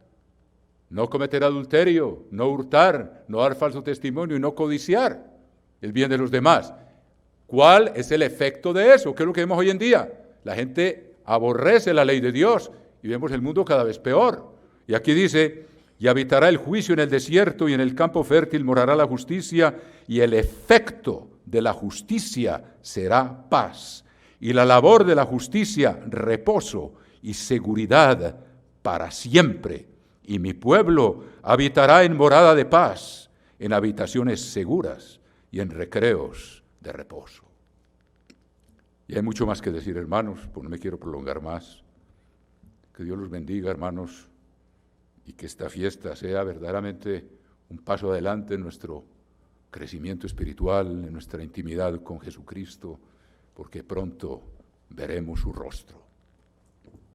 no cometer adulterio, no hurtar, no dar falso testimonio y no codiciar el bien de los demás. ¿Cuál es el efecto de eso? ¿Qué es lo que vemos hoy en día? La gente aborrece la ley de Dios y vemos el mundo cada vez peor. Y aquí dice, y habitará el juicio en el desierto y en el campo fértil morará la justicia, y el efecto de la justicia será paz, y la labor de la justicia reposo y seguridad para siempre. Y mi pueblo habitará en morada de paz, en habitaciones seguras y en recreos de reposo. Y hay mucho más que decir, hermanos, pues no me quiero prolongar más. Que Dios los bendiga, hermanos, y que esta fiesta sea verdaderamente un paso adelante en nuestro crecimiento espiritual, en nuestra intimidad con Jesucristo, porque pronto veremos su rostro.